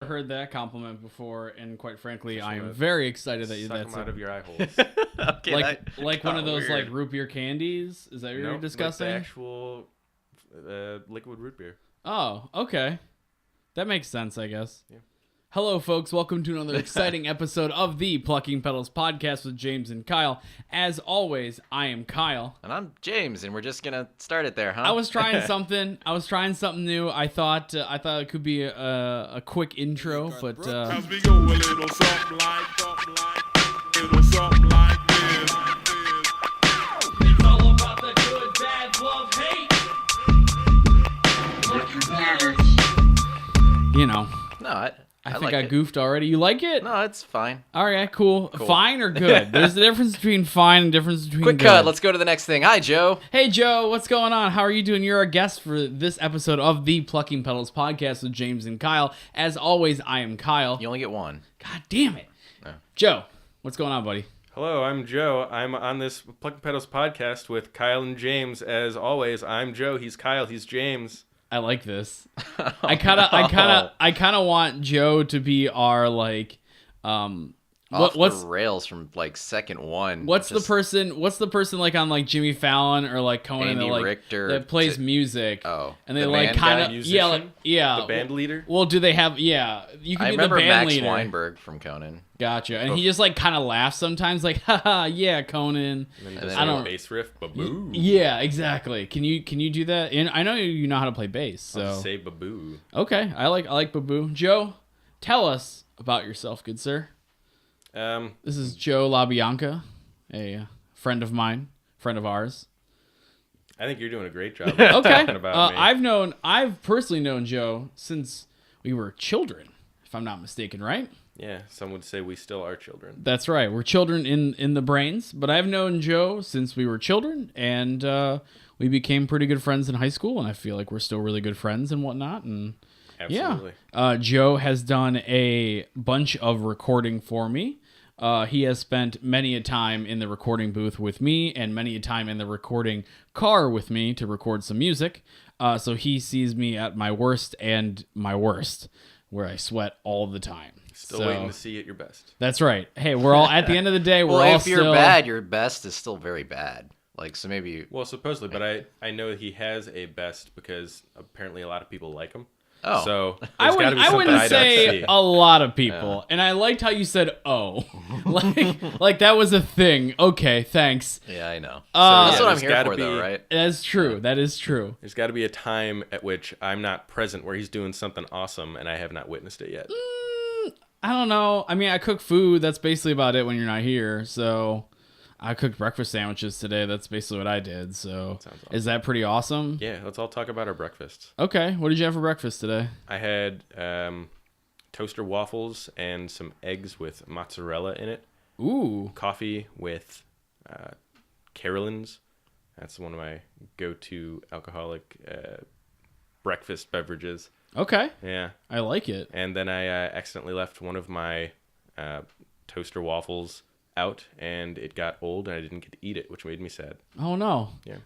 Heard that compliment before, and quite frankly, I am very excited that that's them out of your eye holes. Okay, like one of those like root beer candies. Is that what you're discussing? Like the actual liquid root beer. Oh, okay, that makes sense, I guess. Yeah. Hello, folks. Welcome to another exciting episode of the Plucking Petals podcast with James and Kyle. As always, I am Kyle. And I'm James, and we're just going to start it there, huh? I was trying something. new. I thought it could be a quick intro, but... As we go a little something like, little something like this. It's all about the good, bad, love, hate. You know. No, I think like I goofed already. You like it? No, it's fine. All right, cool. Fine or good? There's a difference between fine and difference between Quick good. cut. Let's go to the next thing. Hi, Joe. Hey, Joe. What's going on? How are you doing? You're our guest for this episode of the Plucking Petals podcast with James and Kyle. As always, I am Kyle. You only get one. God damn it. No. Joe, what's going on, buddy? Hello, I'm Joe. I'm on this Plucking Petals podcast with Kyle and James. As always, I'm Joe. He's Kyle. He's James. I like this. I kind of want Joe to be our like what's the rails from like second one. What's the person like on like Jimmy Fallon or like Conan Andy that, like, Richter that plays music? Oh, and they the like kind of yeah, the band leader. Well, do they have you can I be remember the band Max leader. Weinberg from Conan. Gotcha. And he just like kind of laughs sometimes, like haha, yeah, Conan. And then he does I don't bass riff, baboo. Yeah, exactly. Can you do that? And I know you know how to play bass, so I'll just say baboo. okay. I like baboo. Joe, tell us about yourself, good sir. This is Joe LaBianca, a friend of mine, friend of ours. I think you're doing a great job. Okay. Talking about me. I've personally known Joe since we were children, if I'm not mistaken, right? Yeah, some would say we still are children. That's right. We're children in the brains, but I've known Joe since we were children, and we became pretty good friends in high school, and I feel like we're still really good friends and whatnot, and Absolutely. yeah. Joe has done a bunch of recording for me. He has spent many a time in the recording booth with me and many a time in the recording car with me to record some music. So he sees me at my worst and my worst, where I sweat all the time. Still waiting to see you at your best. That's right. Hey, we're all at the end of the day. We're all if you're bad, your best is still very bad. Like, so maybe. Well, supposedly, but I know he has a best because apparently a lot of people like him. Oh, so I wouldn't say see. a lot of people, and I liked how you said "oh," like that was a thing. Okay, thanks. Yeah, I know. That's what I'm here for, though, right? That's true. That is true. There's got to be a time at which I'm not present where he's doing something awesome, and I have not witnessed it yet. I don't know. I mean, I cook food. That's basically about it when you're not here. So, I cooked breakfast sandwiches today. That's basically what I did. So, Sounds awesome. Is that pretty awesome? Yeah, let's all talk about our breakfasts. Okay. What did you have for breakfast today? I had toaster waffles and some eggs with mozzarella in it. Ooh. Coffee with Carolyn's. That's one of my go-to alcoholic breakfast beverages. Okay. Yeah. I like it. And then I accidentally left one of my toaster waffles out, and it got old, and I didn't get to eat it, which made me sad. Oh no. Yeah.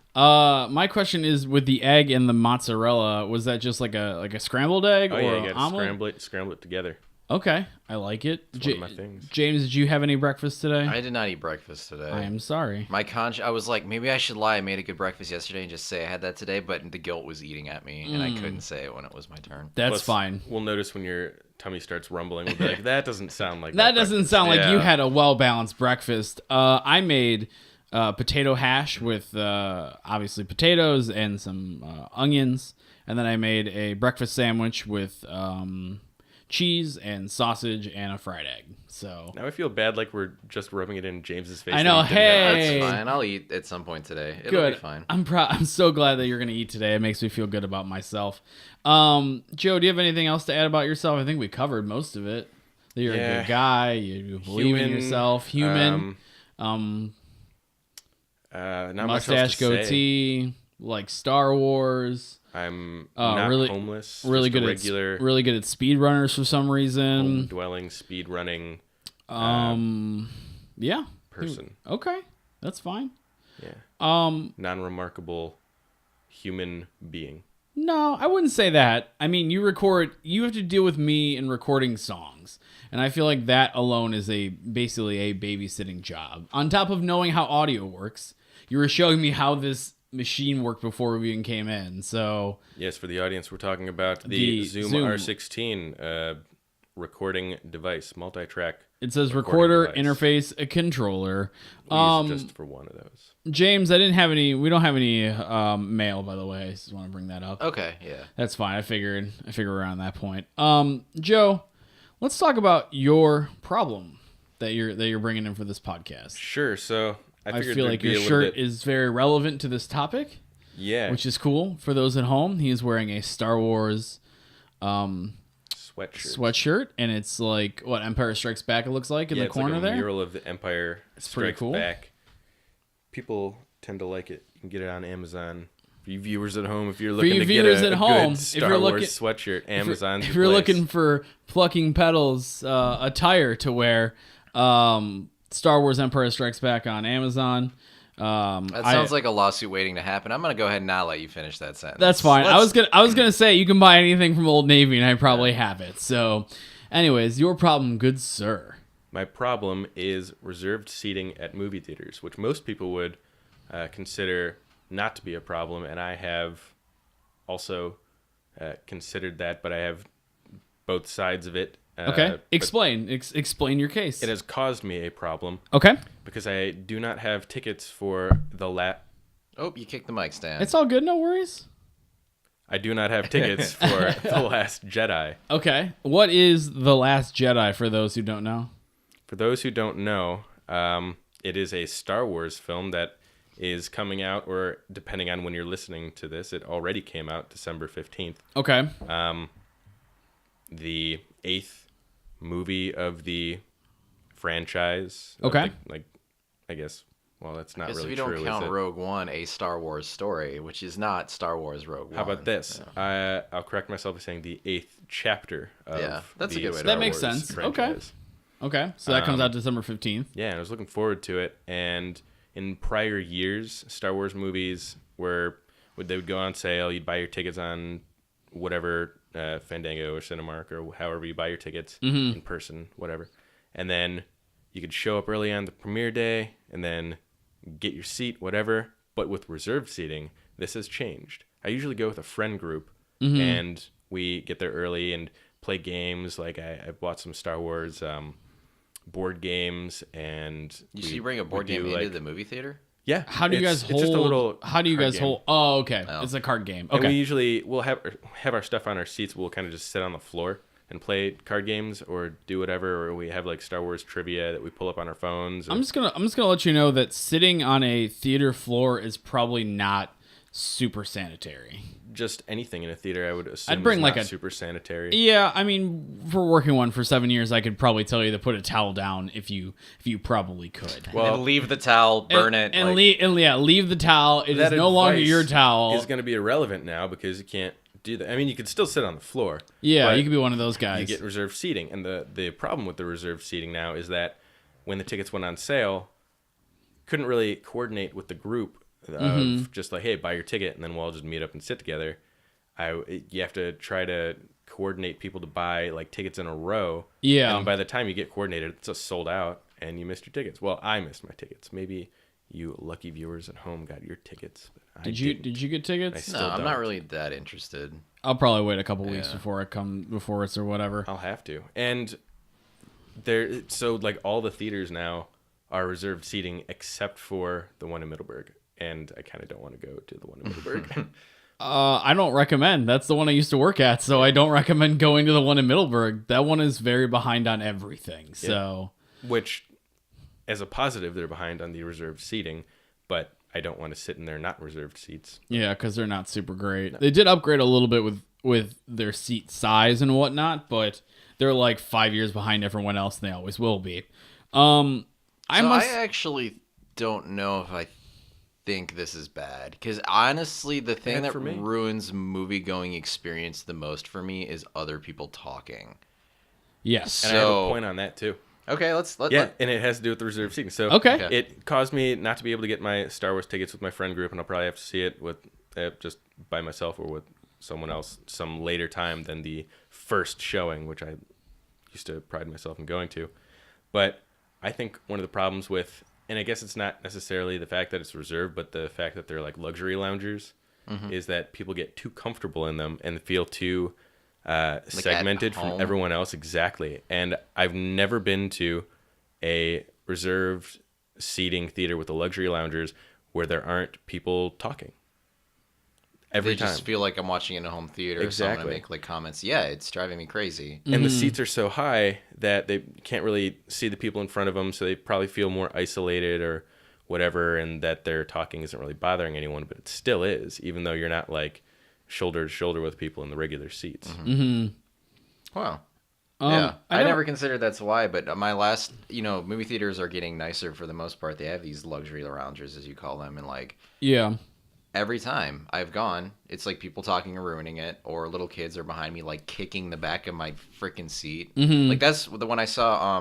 My question is, with the egg and the mozzarella, was that just like a scrambled egg or Yeah, you an got to omelet? scramble it together. Okay, I like it. It's one of my things. James, did you have any breakfast today? I did not eat breakfast today. I am sorry. I was like, maybe I should lie. I made a good breakfast yesterday and just say I had that today, but the guilt was eating at me, and I couldn't say it when it was my turn. That's Plus, fine. We'll notice when your tummy starts rumbling. We'll be like, that doesn't sound like That doesn't breakfast." sound like Yeah. you had a well-balanced breakfast. I made potato hash with obviously potatoes and some onions, and then I made a breakfast sandwich with cheese and sausage and a fried egg. So Now I feel bad like we're just rubbing it in James's face. I know, that he didn't have. hey. That's fine. I'll eat at some point today. It'll good. be fine. I'm so glad that you're gonna eat today. It makes me feel good about myself. Joe, do you have anything else to add about yourself? I think we covered most of it. That you're a good guy. You believe in yourself. Human. Not much Mustache, else to say. goatee. Like Star Wars. I'm not really homeless. Really just good a regular at really good at speedrunners for some reason. home-dwelling, speed-running Yeah. person. Okay, that's fine. Yeah. Non-remarkable human being. No, I wouldn't say that. I mean, you have to deal with me in recording songs. And I feel like that alone is basically a babysitting job. On top of knowing how audio works, you were showing me how this machine worked before we even came in. So Yes, for the audience, we're talking about the Zoom R16 recording device, multi-track. it says recording recorder, device. interface, a controller. We use it just for one of those. James, we don't have any mail, by the way. I just want to bring that up. Okay, yeah. That's fine. I figured we're on that point. Joe, let's talk about your problem that you're bringing in for this podcast. Sure. So I I figured feel there'd like be your a little shirt bit, is very relevant to this topic, yeah, which is cool. For those at home, he is wearing a Star Wars sweatshirt, and it's like what Empire Strikes Back. It looks like in the it's corner like a there. mural of the Empire pretty Strikes cool. Back. People tend to like it. You can get it on Amazon. For you viewers at home, if you're looking to get a good Star Wars sweatshirt, Amazon's If the you're place. looking for Plucking Petals attire to wear, Star Wars Empire Strikes Back on Amazon. That sounds like a lawsuit waiting to happen. I'm gonna go ahead and not let you finish that sentence. That's fine. I was gonna say you can buy anything from Old Navy, and I probably have it. So, anyways, your problem, good sir. My problem is reserved seating at movie theaters, which most people would consider not to be a problem, and I have also considered that, but I have both sides of it. Okay, but explain your case. It has caused me a problem Okay, because I do not have tickets for Oh, you kicked the mic stand. it's all good. No worries. I do not have tickets for The Last Jedi. Okay, what is The Last Jedi for those who don't know? For those who don't know, it is a Star Wars film that is coming out, or depending on when you're listening to this, it already came out December 15th. Okay, The 8th movie of the franchise. Okay. I guess, well, that's not Guess really if you true, don't count is it? Rogue One, a Star Wars story, which is not Star Wars Rogue One. How about this? I'll correct myself by saying the 8th chapter of Yeah, that's a the good way to Star That makes Wars sense. franchise. okay. So that comes out December 15th. Yeah, and I was looking forward to it. And in prior years, Star Wars movies they would go on sale. You'd buy your tickets on whatever Fandango or Cinemark or however you buy your tickets in person, whatever. And then you could show up early on the premiere day and then get your seat, whatever. But with reserved seating, this has changed. I usually go with a friend group, and we get there early and play games. Like I bought some Star Wars board games, and You bring a board game into the movie theater? yeah. How do you guys it's hold? just a little How do you card guys game. hold? Oh, okay. Oh. It's a card game. And Okay. we usually will have our stuff on our seats. We'll kind of just sit on the floor and play card games or do whatever. Or we have like Star Wars trivia that we pull up on our phones. I'm just gonna let you know that sitting on a theater floor is probably not super sanitary. Just anything in a theater, I would assume. I'd bring is like not a- super sanitary. Yeah, I mean, for working one for 7 years, I could probably tell you to put a towel down if you probably could. Well, and leave the towel, burn it. and like- leave the towel. It is that no longer advice your towel. is going to be irrelevant now because you can't do that. I mean, you could still sit on the floor. Yeah, but you could be one of those you guys. get reserved seating. And the problem with the reserved seating now is that when the tickets went on sale, couldn't really coordinate with the group of just like, hey, buy your ticket and then we'll all just meet up and sit together. You have to try to coordinate people to buy like tickets in a row. Yeah. And by the time you get coordinated, it's just sold out and you missed your tickets. Well, I missed my tickets. Maybe you lucky viewers at home got your tickets. But I didn't. Did you get tickets? I no, still I'm not don't. really that interested. I'll probably wait a couple weeks Yeah. before it's or whatever. I'll have to. And so like all the theaters now are reserved seating except for the one in Middleburg. And I kind of don't want to go to the one in Middleburg. I don't recommend. That's the one I used to work at, so I don't recommend going to the one in Middleburg. That one is very behind on everything. So Which, as a positive, they're behind on the reserved seating, but I don't want to sit in their not reserved seats. yeah, because they're not super great. They did upgrade a little bit with their seat size and whatnot, but they're like 5 years behind everyone else, and they always will be. I actually don't know if I think this is bad, because honestly, the thing Bad that for me. ruins movie going experience the most for me is other people talking. yes. And I have a So- point on that too. Okay, let And it has to do with the reserved seating. So Okay. it caused me not to be able to get my Star Wars tickets with my friend group, and I'll probably have to see it with just by myself or with someone else some later time than the first showing, which I used to pride myself in going to. But I think one of the problems with, and I guess it's not necessarily the fact that it's reserved, but the fact that they're like luxury loungers, is that people get too comfortable in them and feel too segmented from everyone else. Exactly. And I've never been to a reserved seating theater with the luxury loungers where there aren't people talking. Every time. Just feel like I'm watching in a home theater. Exactly. So I'm gonna make like comments. Yeah, it's driving me crazy. And the seats are so high that they can't really see the people in front of them, so they probably feel more isolated or whatever, and that their talking isn't really bothering anyone, but it still is, even though you're not like shoulder to shoulder with people in the regular seats. Wow. Yeah, I never considered that's why, but my last, movie theaters are getting nicer for the most part. They have these luxury loungers, as you call them, and like, Yeah. every time I've gone, it's like people talking or ruining it, or little kids are behind me like kicking the back of my freaking seat. Like that's the one I saw,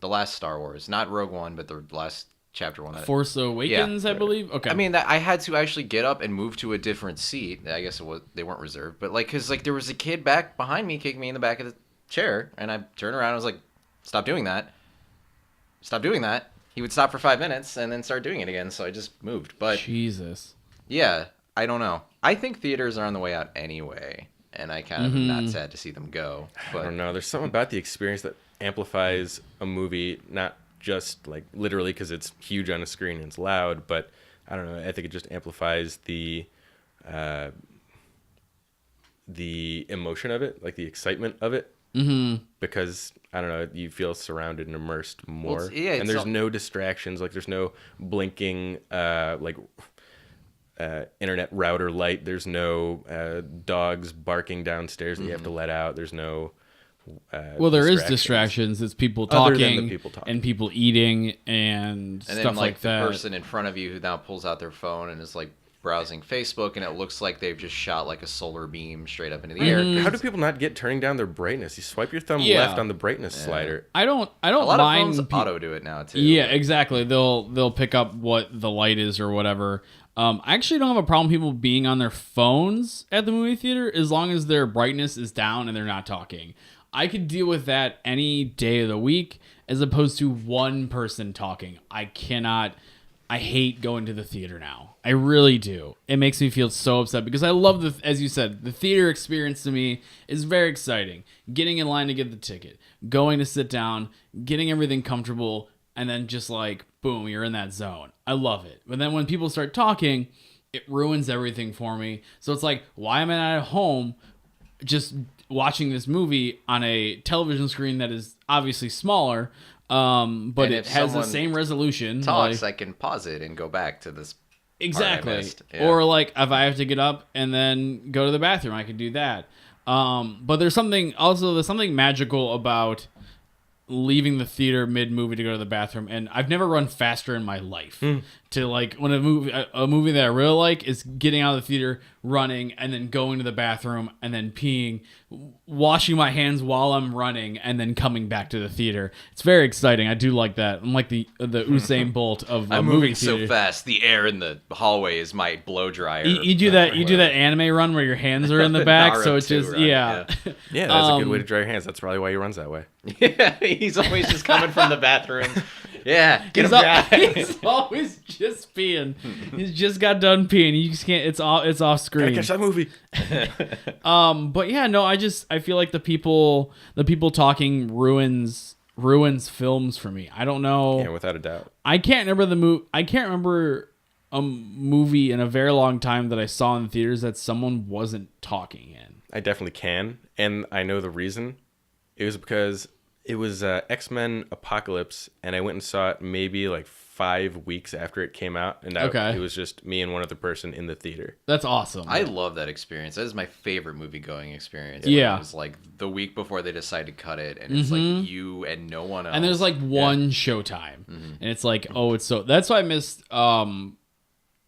the last Star Wars, not Rogue One, but the last chapter one. Force Awakens, I believe. Okay. I mean, I had to actually get up and move to a different seat. I guess they weren't reserved, but like, cause like there was a kid back behind me kicking me in the back of the chair, and I turned around and I was like, stop doing that. He would stop for 5 minutes and then start doing it again, so I just moved. But Jesus. yeah, I don't know. I think theaters are on the way out anyway, and I kind of am not sad to see them go. But I don't know. There's something about the experience that amplifies a movie, not just like literally because it's huge on a screen and it's loud, but I don't know. I think it just amplifies the emotion of it, like the excitement of it. Because I don't know, you feel surrounded and immersed more. And there's no distractions. Like there's no blinking internet router light. There's no dogs barking downstairs that you have to let out. There's no well, there is distractions. It's people talking, people talking and people eating and stuff then, like that. The person in front of you who now pulls out their phone and is like browsing Facebook, and it looks like they've just shot like a solar beam straight up into the air. How do people not get turning down their brightness? You swipe your thumb left on the brightness slider. I don't A lot mind of phones auto do it now too. Yeah, exactly. They'll pick up what the light is or whatever. I actually don't have a problem people being on their phones at the movie theater as long as their brightness is down and they're not talking. I could deal with that any day of the week as opposed to one person talking. I hate going to the theater now. I really do. It makes me feel so upset because I love as you said, the theater experience to me is very exciting. Getting in line to get the ticket, going to sit down, getting everything comfortable, and then just like, boom, you're in that zone. I love it. But then when people start talking, it ruins everything for me. So it's like, why am I not at home just watching this movie on a television screen that is obviously smaller, but it has the same resolution. I can pause it and go back to this. Exactly. Or like if I have to get up and then go to the bathroom, I can do that. But there's something magical about leaving the theater mid-movie to go to the bathroom, and I've never run faster in my life. To like when a movie that I really like is getting out of the theater, running, and then going to the bathroom, and then peeing, washing my hands while I'm running, and then coming back to the theater. It's very exciting. I do like that. I'm like the Usain Bolt of I'm movie moving theater. so fast. The air in the hallway is my blow dryer. You do that. You do that anime run where your hands are in the back, so it's just run, yeah. Yeah, that's a good way to dry your hands. That's probably why he runs that way. Yeah, he's always just coming from the bathroom. Yeah, get him, guys. He's always just peeing. He's just got done peeing. You just can't. It's off screen. Gotta catch that movie. But yeah, no. I feel like the people talking ruins films for me. I don't know. Yeah, without a doubt. I can't remember I can't remember a movie in a very long time that I saw in the theaters that someone wasn't talking in. I definitely can, and I know the reason. It was because it was X-Men Apocalypse, and I went and saw it maybe like 5 weeks after it came out, and it was just me and one other person in the theater. That's awesome. I love that experience. That is my favorite movie-going experience. Yeah. It was like the week before they decide to cut it, and it's like you and no one else. And there's like one showtime, and it's like, oh, it's so. That's why I missed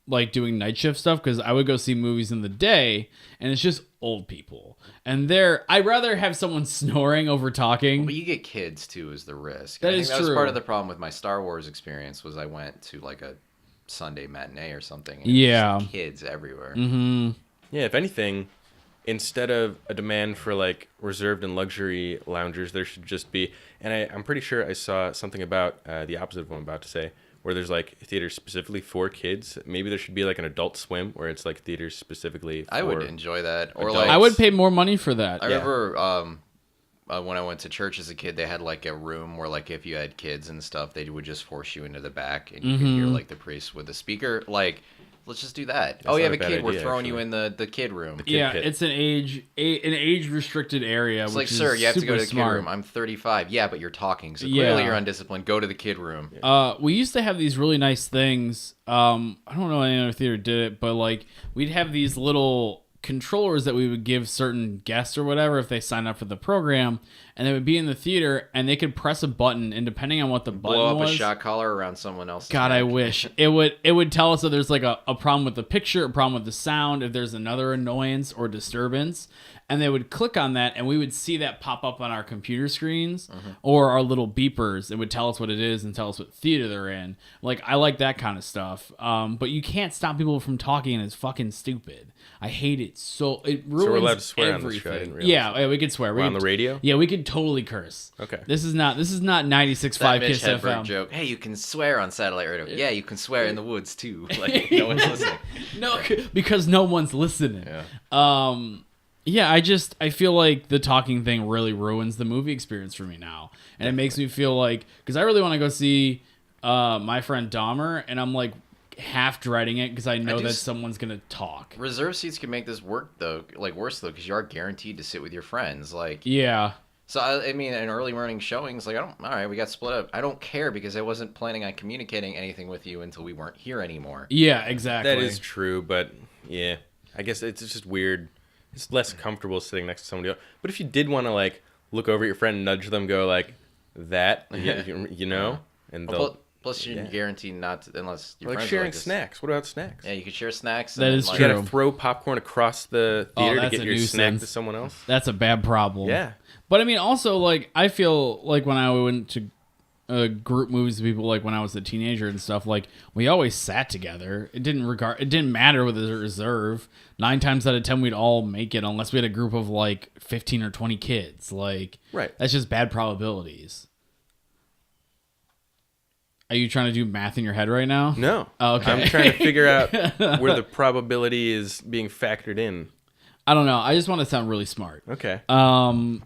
like doing night shift stuff, because I would go see movies in the day, and it's just old people. And I'd rather have someone snoring over talking. But you get kids too, is the risk. That I think is that true. was part of the problem with my Star Wars experience. Was I went to like a Sunday matinee or something. And yeah, just kids everywhere. Mm-hmm. Yeah, if anything, instead of a demand for like reserved and luxury loungers, there should just be, and I'm pretty sure I saw something about the opposite of what I'm about to say, where there's like theaters specifically for kids. Maybe there should be like an Adult Swim where it's like theaters specifically for I would enjoy that. Or adults. like I would pay more money for that. I remember when I went to church as a kid, they had like a room where like if you had kids and stuff, they would just force you into the back and you could hear like the priest with the speaker. Like, let's just do that. Oh, you have a kid, we're throwing you in the kid room. Yeah, pit. it's an age restricted area. It's which like, is sir, you have to go to the smart. kid room. I'm 35. Yeah, but you're talking, so Yeah. clearly you're undisciplined. Go to the kid room. We used to have these really nice things. I don't know any other theater did it, but like we'd have these little controllers that we would give certain guests or whatever if they signed up for the program, and they would be in the theater and they could press a button, and depending on what the button Blow up was, a shot collar around someone else's God, I neck. wish it would tell us if there's like a problem with the picture, a problem with the sound, if there's another annoyance or disturbance, and they would click on that, and we would see that pop up on our computer screens or our little beepers. It would tell us what it is and tell us what theater they're in. Like, I like that kind of stuff. But you can't stop people from talking, and it's fucking stupid. I hate it so. It ruins we're allowed to swear on this everything. show, I didn't realize Yeah, we could swear. We're on the radio? Yeah, we could totally curse. Okay. This is not 96.5 That Mitch Kiss Hedberg FM. joke. Hey, you can swear on satellite radio. Yeah, you can swear in the woods too. Like no one's listening. No, because no one's listening. Yeah. Yeah, I feel like the talking thing really ruins the movie experience for me now. And it makes me feel like, because I really want to go see My Friend Dahmer, and I'm like half dreading it because I know that someone's going to talk. Reserve seats can make this work though, like worse though, because you are guaranteed to sit with your friends. Like, Yeah. so I mean, in early morning showings, like all right, we got split up. I don't care because I wasn't planning on communicating anything with you until we weren't here anymore. Yeah, exactly. That is true, but yeah, I guess it's just weird. It's less comfortable sitting next to somebody else. But if you did want to like look over at your friend and nudge them, go like that, you know, and they'll Plus, you're guaranteed not to, unless you're like sharing snacks. What about snacks? Yeah, you could share snacks. That is You true. gotta throw popcorn across the theater to that's get a your snack nuisance. to someone else. That's a bad problem. Yeah. But I mean, also, like, I feel like when I went to group movies with people, like when I was a teenager and stuff, like we always sat together. It didn't matter with the reserve. 9 times out of 10, we'd all make it unless we had a group of like 15 or 20 kids. Like, Right. That's just bad probabilities. Are you trying to do math in your head right now? No. Oh, okay. I'm trying to figure out where the probability is being factored in. I don't know. I just want to sound really smart. Okay.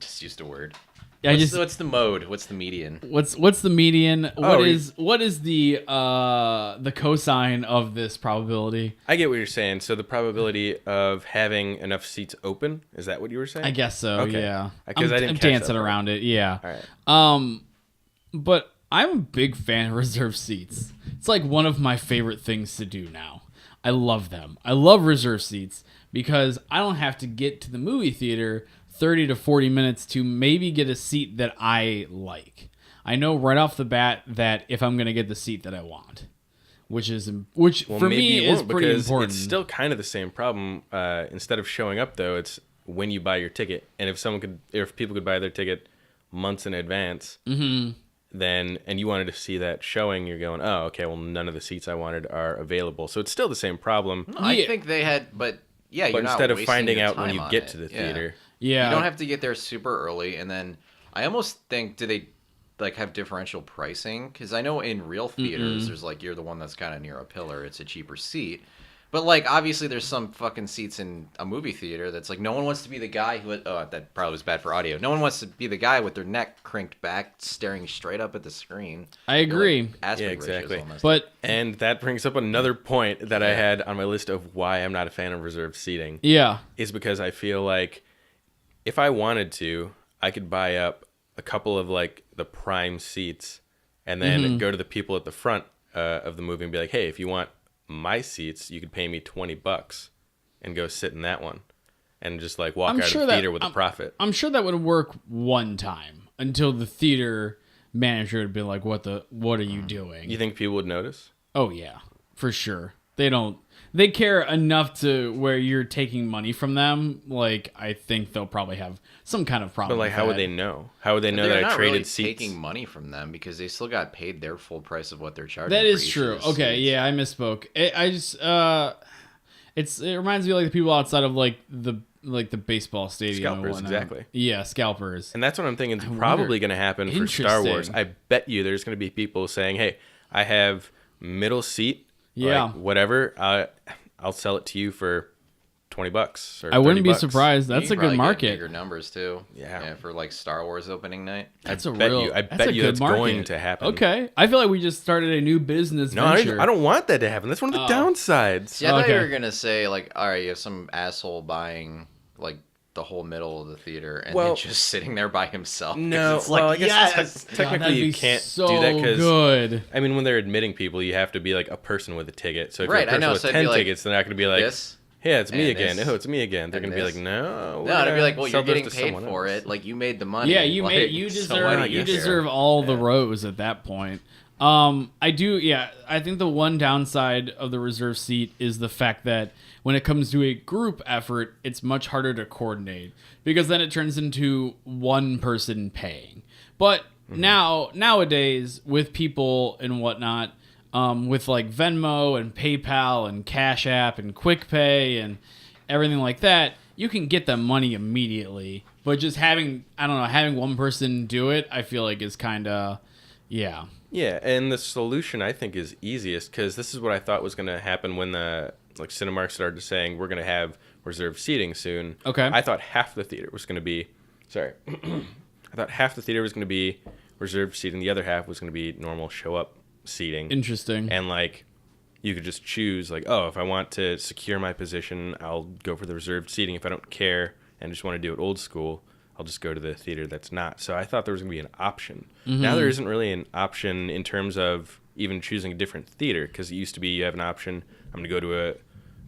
Just used a word. What's the mode? What's the median? What's the median? What is the cosine of this probability? I get what you're saying. So the probability of having enough seats open, is that what you were saying? I guess so. Okay. Yeah. Because I didn't I'm catch dancing that part. around it. Yeah. All right. But I'm a big fan of reserved seats. It's like one of my favorite things to do now. I love them. I love reserved seats because I don't have to get to the movie theater 30 to 40 minutes to maybe get a seat that I like. I know right off the bat that if I'm going to get the seat that I want, which for me is pretty important. It's still kind of the same problem. Instead of showing up though, it's when you buy your ticket. And if people could buy their ticket months in advance, then and you wanted to see that showing, you're going, oh, okay, well, none of the seats I wanted are available. So it's still the same problem. No, I think they had, but yeah, But you're instead not of wasting finding your out when time you on get it. to the Yeah. theater. Yeah. You don't have to get there super early, and then I almost think, do they like have differential pricing? Because I know in real theaters, there's like you're the one that's kind of near a pillar, it's a cheaper seat. But like obviously, there's some fucking seats in a movie theater that's like no one wants to be the guy who. Oh, that probably was bad for audio. No one wants to be the guy with their neck cranked back, staring straight up at the screen. I agree. Like, aspect Yeah, ratios exactly. all messed up. But And that brings up another point that I had on my list of why I'm not a fan of reserved seating. yeah. Is because I feel like if I wanted to, I could buy up a couple of like the prime seats and then go to the people at the front of the movie and be like, hey, if you want my seats, you could pay me $20 and go sit in that one and just like walk out of the theater with a profit. I'm sure that would work one time until the theater manager would be like, what are you doing? You think people would notice? Oh yeah, for sure. They care enough to where you're taking money from them. Like, I think they'll probably have some kind of problem. But like, with how would that. they know? How would they know They're that I not traded really seats? taking money from them because they still got paid their full price of what they're charging. That for is each true. of those Okay, seats. yeah, I misspoke. It reminds me of like the people outside of like the like the baseball stadium. and Scalpers, whatnot. exactly. Yeah, scalpers. And that's what I'm thinking is wonder- probably going to happen for Star Wars. Interesting. I bet you there's going to be people saying, "Hey, I have middle seat, Yeah. like, whatever. I'll sell it to you for $20 or I wouldn't be $30." surprised. You That's can a good probably get market. Bigger numbers too. Yeah. For like Star Wars opening night. That's I a bet real. you- I that's bet a you good that's market. going to happen. Okay, I feel like we just started a new business No, venture. I don't want that to happen. That's one of the downsides. See, I thought you Okay. were gonna say like, all right, you have some asshole buying like the whole middle of the theater and Well- then just sitting there by himself. 'cause No, it's like, well, I guess yes. God, technically that'd you be can't so do that because good. I mean, when they're admitting people, you have to be like a person with a ticket. So if Right, you're I a person know, with so it'd 10 be like tickets, they're not going to be like, this. "Yeah, it's me and again. this, Oh, it's me again." They're and going to be this. like, "No." No, it'd be like, well, sell you're those getting to paid someone for else." it. Like you made the money. Yeah, you like, made you so why not deserve you deserve share? all the rows at that point. I do. Yeah, I think the one downside of the reserve seat is the fact that when it comes to a group effort, it's much harder to coordinate because then it turns into one person paying. But nowadays with people and whatnot, with like Venmo and PayPal and Cash App and Quick Pay and everything like that, you can get the money immediately. But just having one person do it, I feel like is kind of, yeah. Yeah, and the solution I think is easiest because this is what I thought was going to happen when the Cinemark started saying we're going to have reserved seating soon. Okay. I thought half the theater was going to be, I thought half the theater was going to be reserved seating. The other half was going to be normal show up seating. Interesting. And like, you could just choose like, oh, if I want to secure my position, I'll go for the reserved seating. If I don't care and just want to do it old school, I'll just go to the theater that's not. So I thought there was going to be an option. Now there isn't really an option in terms of even choosing a different theater because it used to be you have an option. I'm going to go to a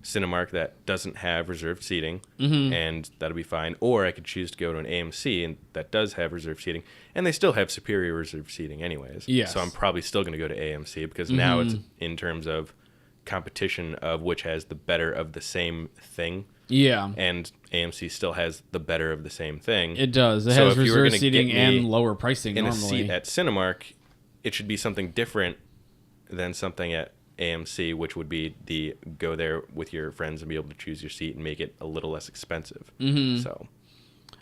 Cinemark that doesn't have reserved seating, and that'll be fine. Or I could choose to go to an AMC and that does have reserved seating, and they still have superior reserved seating anyways. Yes. So I'm probably still going to go to AMC because now it's in terms of competition of which has the better of the same thing. Yeah. And AMC still has the better of the same thing. It does. It So has if you were reserved gonna seating get me and lower pricing in normally. a seat at Cinemark, it should be something different than something at AMC, which would be the go there with your friends and be able to choose your seat and make it a little less expensive. So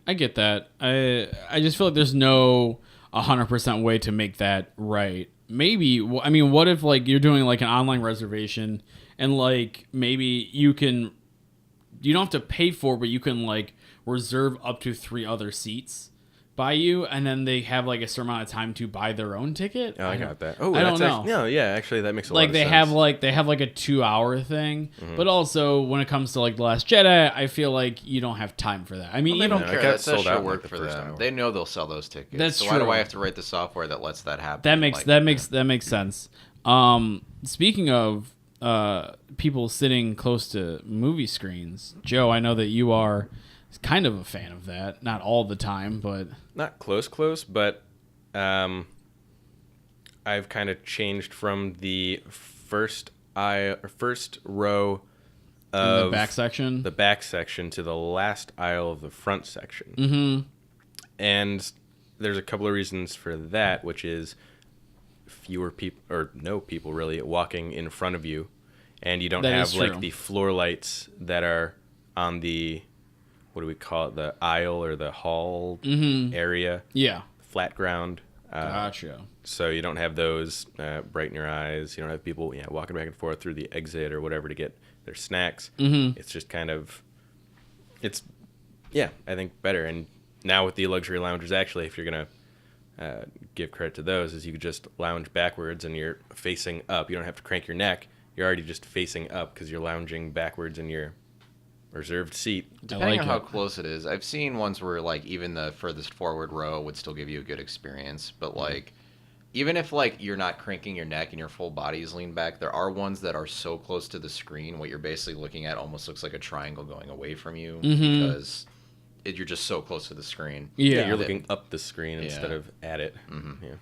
I get that. I just feel like there's no 100% way to make that right. Maybe, I mean, what if like you're doing like an online reservation and like maybe you don't have to pay for it, but you can like reserve up to 3 other seats by you, and then they have like a certain amount of time to buy their own ticket. I got that. Oh, I don't know. No, yeah, actually, that makes a lot Like of they sense. have like a 2-hour thing, but also when it comes to like The Last Jedi, I feel like you don't have time for that. I mean, They even don't it care. got That sold out should in, like, work the for first them. hour. They know they'll sell those tickets. That's so why do true. I have to write the software that lets that happen? that makes Like, that makes sense. Speaking of people sitting close to movie screens, Joe, I know that you are kind of a fan of that. Not all the time, but Not close, but I've kind of changed from the first row in of the back section. the back section to the last aisle of the front section. And there's a couple of reasons for that, which is fewer people or no people really walking in front of you, and you don't That have is like true. the floor lights that are on the, what do we call it, the aisle or the hall area, Yeah. flat ground. Gotcha. So you don't have those bright in your eyes. You don't have people walking back and forth through the exit or whatever to get their snacks. It's just kind of, I think better. And now with the luxury lounges, actually, if you're going to give credit to those, is you could just lounge backwards and you're facing up. You don't have to crank your neck. You're already just facing up because you're lounging backwards in your reserved seat. Depending like on how it. close it is, I've seen ones where like even the furthest forward row would still give you a good experience. But like, even if like you're not cranking your neck and your full body is leaned back, there are ones that are so close to the screen, what you're basically looking at almost looks like a triangle going away from you because you're just so close to the screen. Yeah. You're looking up the screen Yeah. instead of at it. Yeah.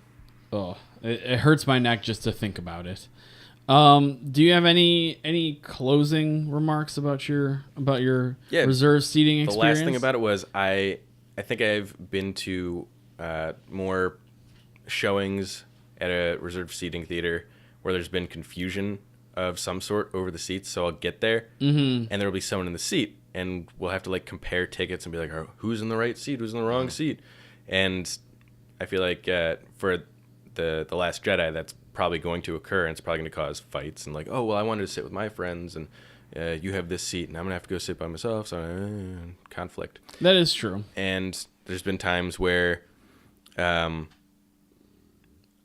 Oh, it hurts my neck just to think about it. Do you have any closing remarks about your reserve seating The experience? last thing about it was I think I've been to more showings at a reserved seating theater where there's been confusion of some sort over the seats. So I'll get there and there will be someone in the seat and we'll have to like compare tickets and be like, oh, who's in the right seat, who's in the wrong seat. And I feel like for the Last Jedi, that's probably going to occur, and it's probably going to cause fights and like, oh well, I wanted to sit with my friends, and you have this seat, and I'm gonna have to go sit by myself, so conflict. That is true. And there's been times where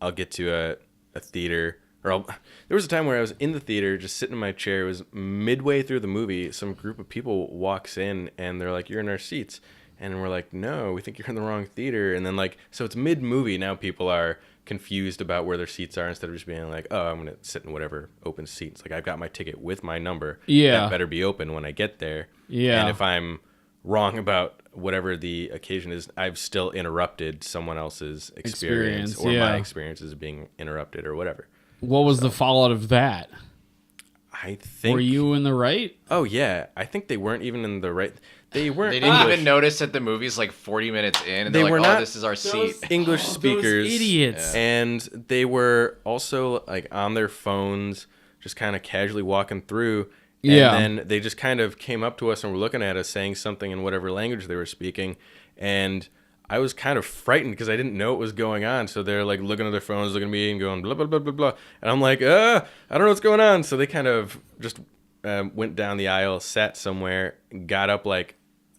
I'll get to a theater, or there was a time where I was in the theater just sitting in my chair. It was midway through the movie. Some group of people walks in and they're like, you're in our seats. And we're like, no, we think you're in the wrong theater. And then like, so it's mid-movie. Now people are confused about where their seats are instead of just being like, oh, I'm going to sit in whatever open seat. It's like, I've got my ticket with my number. Yeah. That better be open when I get there. Yeah. And if I'm wrong about whatever the occasion is, I've still interrupted someone else's experience or yeah. my experience is being interrupted or whatever. What was the fallout of that? I think. Were you in the right? Oh, yeah. I think they weren't even in the right. They weren't. They didn't English. even notice that the movie's like 40 minutes in, and They they're were like, not oh, this is our seat. English speakers. Those idiots. And they were also like on their phones, just kind of casually walking through. And Yeah. then they just kind of came up to us and were looking at us, saying something in whatever language they were speaking. And I was kind of frightened because I didn't know what was going on. So they're like looking at their phones, looking at me and going blah, blah, blah, blah, blah. And I'm like, I don't know what's going on. So they kind of just went down the aisle, sat somewhere, got up like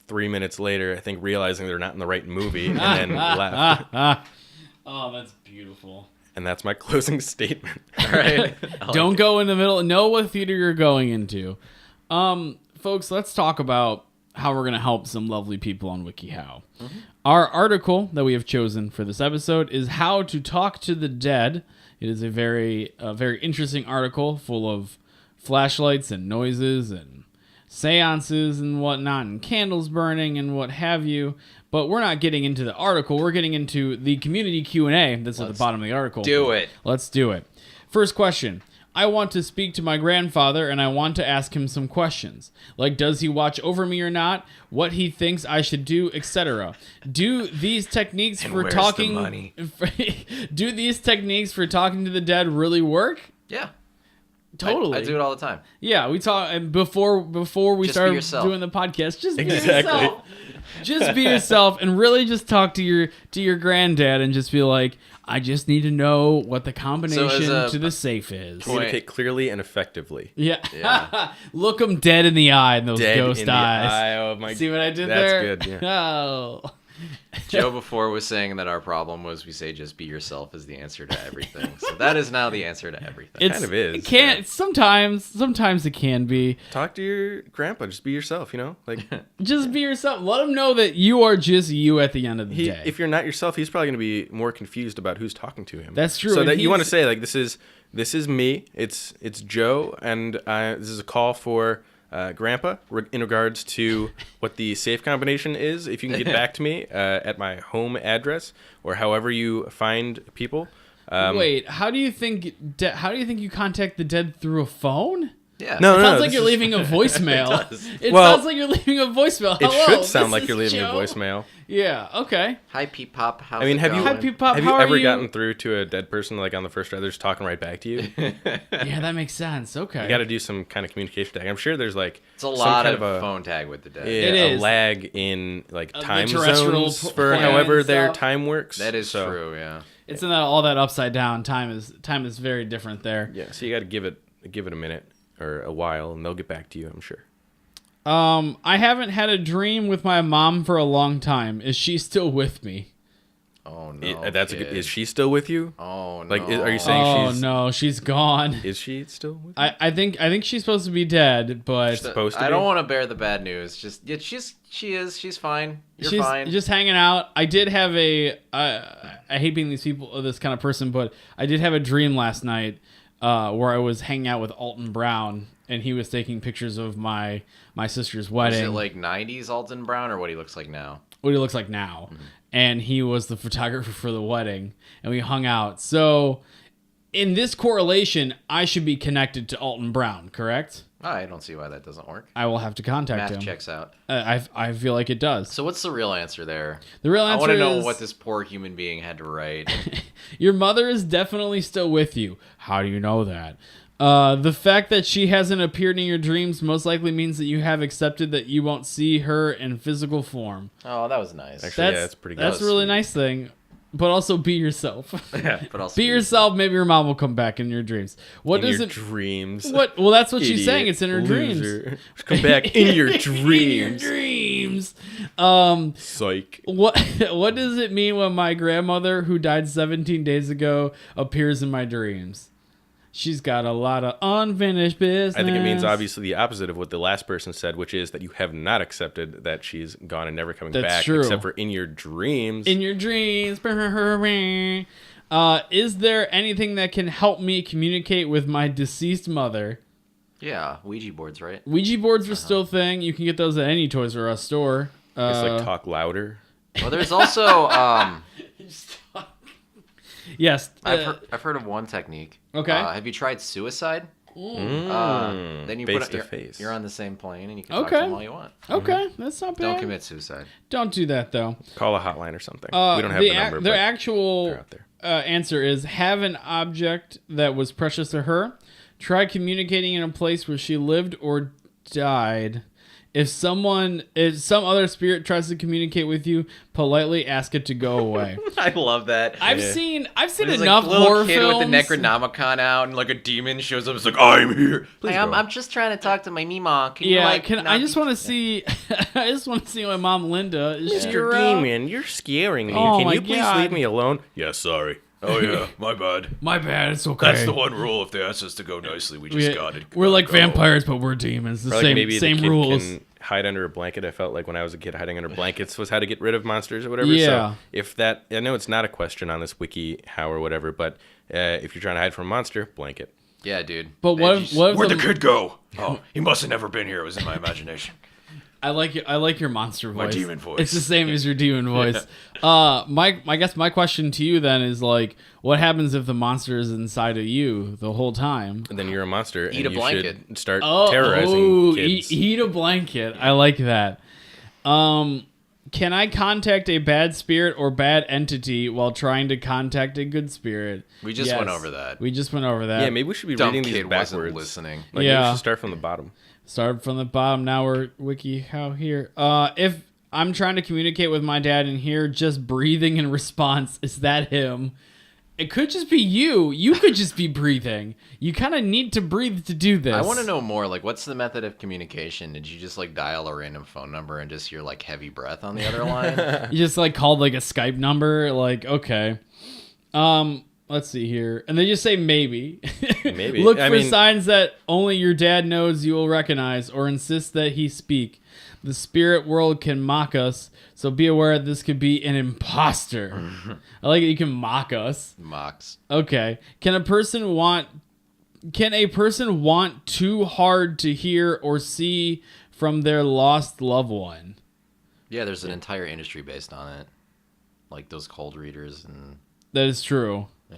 3 minutes later, I think realizing they're not in the right movie, and then left. Oh, that's beautiful. And that's my closing statement. All right. Don't go in the middle. Know what theater you're going into. Folks, let's talk about how we're going to help some lovely people on WikiHow. Mm-hmm. Our article that we have chosen for this episode is How to Talk to the Dead. It is a very interesting article full of flashlights and noises and seances and whatnot and candles burning and what have you. But we're not getting into the article. We're getting into the community Q&A that's at the bottom of the article. do it. Let's do it. First question. I want to speak to my grandfather and I want to ask him some questions. Like, does he watch over me or not? What he thinks I should do, etc. Do these techniques for where's talking the money? Do these techniques for talking to the dead really work? Yeah. Totally. I do it all the time. Yeah, we talk and before we Just be start yourself. doing the podcast. Just be Exactly. yourself. Just be yourself and really just talk to your granddad and just be like, I just need to know what the combination to the safe is. Communicate clearly and effectively. Yeah. Look him dead in the eye in those Dead ghost in the eyes. eye. Oh my! See what I did that's there? That's good. Yeah. Oh. Joe before was saying that our problem was we say just be yourself is the answer to everything. So that is now the answer to everything. kind of is, It can't. yeah. Sometimes it can be. Talk to your grandpa. Just be yourself. You know, like Just be yourself. Let him know that you are just you at the end of the day. if you're not yourself, he's probably going to be more confused about who's talking to him. That's true, So and that you want to he's- say like this is me. It's Joe, and this is a call for Grandpa in regards to what the safe combination is. If you can get back to me at my home address or however you find people. Wait, how do you think you contact the dead through a phone? Yeah. No, It no, sounds like this you're is- leaving a voicemail. It Well, sounds like you're leaving a voicemail. It Hello, should sound this like is you're leaving Joe. a voicemail. Yeah. Okay. Hi, Peep Pop. How's I mean, it have you going? Hi, Peep Pop. have how you are ever you? gotten through to a dead person like on the first try? They're just talking right back to you. You Yeah, that makes sense. Okay. got to do some kind of communication tag. I'm sure there's like It's a some lot kind of a phone tag with the dead. yeah, It a is. lag in like The time terrestrial zones for plan however and their stuff. time works. That is So, true, yeah. It's in all that upside down. Time is very different there. Yeah, so you got to give it a minute or a while, and they'll get back to you. I'm sure. I haven't had a dream with my mom for a long time. Is she still with me? Oh, no. That's kid. is she still with you? Oh, no. Like, are you saying Oh she's no, she's gone. is she still with you? I think she's supposed to be dead, but supposed to I be? don't want to bear the bad news. Just yeah, she is. She's fine. You're she's fine. just hanging out. I did have I hate being this kind of person, but I did have a dream last night where I was hanging out with Alton Brown, and he was taking pictures of my sister's Is wedding. it like 90s Alton Brown or what he looks like now? What he looks like now. And he was the photographer for the wedding, and we hung out. So in this correlation, I should be connected to Alton Brown, correct? I don't see why that doesn't work. I will have to contact Math him. checks out. I feel like it does. So what's the real answer there? The real I answer want to know is what this poor human being had to write. your mother is definitely still with you. How do you know that? The fact that she hasn't appeared in your dreams most likely means that you have accepted that you won't see her in physical form. Oh, that was nice. Actually, that's pretty good. That's a really nice thing. But also be yourself. But also Be yourself. Maybe your mom will come back in your dreams. What in does your it? dreams. What? Well, that's what she's Idiot, saying. It's in her loser. dreams. Come back in your In your dreams. dreams. Psych. What does it mean when my grandmother, who died 17 days ago, appears in my dreams? She's got a lot of unfinished business. I think it means obviously the opposite of what the last person said, which is that you have not accepted that she's gone and never coming That's back, true. except for in your dreams. In your dreams. Is there anything that can help me communicate with my deceased mother? Yeah, Ouija boards, right? Ouija boards are still a thing. You can get those at any Toys R Us store. It's like talk louder. Well, there's also Yes. I've heard of one technique. Okay. Have you tried suicide? Then you Face put it, to you're, face. you're on the same plane and you can talk Okay. to them all you want. Okay, that's not bad. Don't commit suicide. Don't do that though. Call a hotline or something. We don't have the number, Their but actual they're out there. answer is have an object that was precious to her. Try communicating in a place where she lived or died. If some other spirit tries to communicate with you, politely ask it to go away. I love that. I've seen There's enough like little horror kid films. with the Necronomicon out, and like a demon shows up. It's like, I'm here. Please Hey, go. I'm just trying to talk to my Mima. Can you Yeah, like? I just want to see. I just want to see my mom Linda. Is she Mr. around? Demon, you're scaring me. Oh Can my you please God. leave me alone? Yeah, sorry. Oh yeah, my bad. My bad. It's okay. That's the one rule. If they ask us to go nicely, we just got it. We're like Go. vampires, but we're demons. The Or like maybe the same kid rules. can hide under a blanket. I felt like when I was a kid, hiding under blankets was how to get rid of monsters or whatever. Yeah. So if that, I know it's not a question on this wiki how or whatever, but if you're trying to hide from a monster, blanket. Yeah, dude. But what if Where'd the- the kid go? Oh, he must have never been here. It was in my imagination. I like your monster voice. My demon voice. It's the same as your demon voice. I guess my question to you then is like, what happens if the monster is inside of you the whole time? And then you're a monster. Eat and a you blanket. should start terrorizing kids. Eat a blanket. I like that. Can I contact a bad spirit or bad entity while trying to contact a good spirit? We just went over that. We just went over that. Yeah, maybe we should be Dumb reading kid these wasn't backwards. listening. Like, maybe we Yeah. should start from the bottom. Start from the bottom. Now we're wiki how here. If I'm trying to communicate with my dad and hear just breathing in response, is that him? It could just be you. You could just be breathing. You kind of need to breathe to do this. I want to know more. Like, what's the method of communication? Did you just like dial a random phone number and just hear like heavy breath on the other line? You just like called like a Skype number. Like, okay. Let's see here. And they just say maybe. Maybe. Look I for mean- signs that only your dad knows you will recognize or insist that he speak. The spirit world can mock us, so be aware this could be an imposter. I like it. You can mock us. Mox. Okay. Can a person want too hard to hear or see from their lost loved one? Yeah, there's an entire industry based on it. Like those cold readers and That is true. yeah.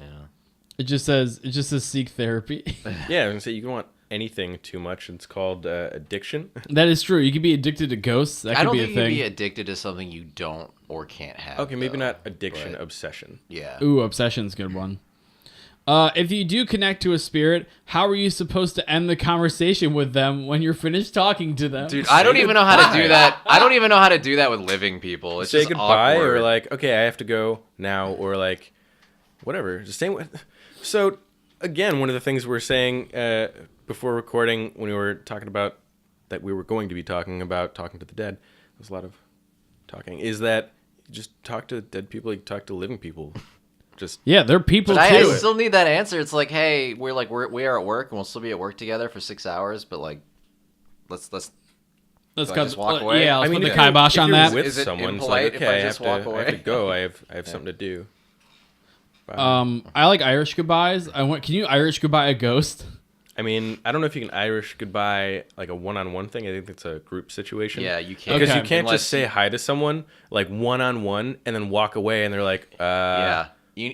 It just says seek therapy. Yeah, I was gonna say you can want anything too much. It's called addiction. That is true. You could be addicted to ghosts. That I could don't be a think you can thing. be addicted to something you don't or can't have. Okay, maybe though, not addiction, but- obsession. Yeah. Ooh, obsession's a good one. If you do connect to a spirit, how are you supposed to end the conversation with them when you're finished talking to them? Dude, I don't even know how to do that. I don't even know how to do that with living people. It's Say just goodbye awkward. or like, okay, I have to go now, or like, whatever. Just saying. So, again, one of the things we're saying before recording when we were talking about that we were going to be talking about talking to the dead. There's a lot of talking. Is that you just talk to dead people, you talk to living people. Just Yeah, they're people But too. I still need that answer. It's like, hey, we are at work and we'll still be at work together for 6 hours, but like, let's Let's Do I cut. just walk away? Yeah, let's put the if kibosh you're on that. with Is it someone, it's impolite like, if okay, I just walk I have away? to go. I have something to do. I like Irish goodbyes. Can you Irish goodbye a ghost? I mean, I don't know if you can Irish goodbye like a one-on-one thing. I think it's a group situation. Yeah, you can't. Because Okay. you can't Unless just say hi to someone like one-on-one and then walk away and they're like, Yeah.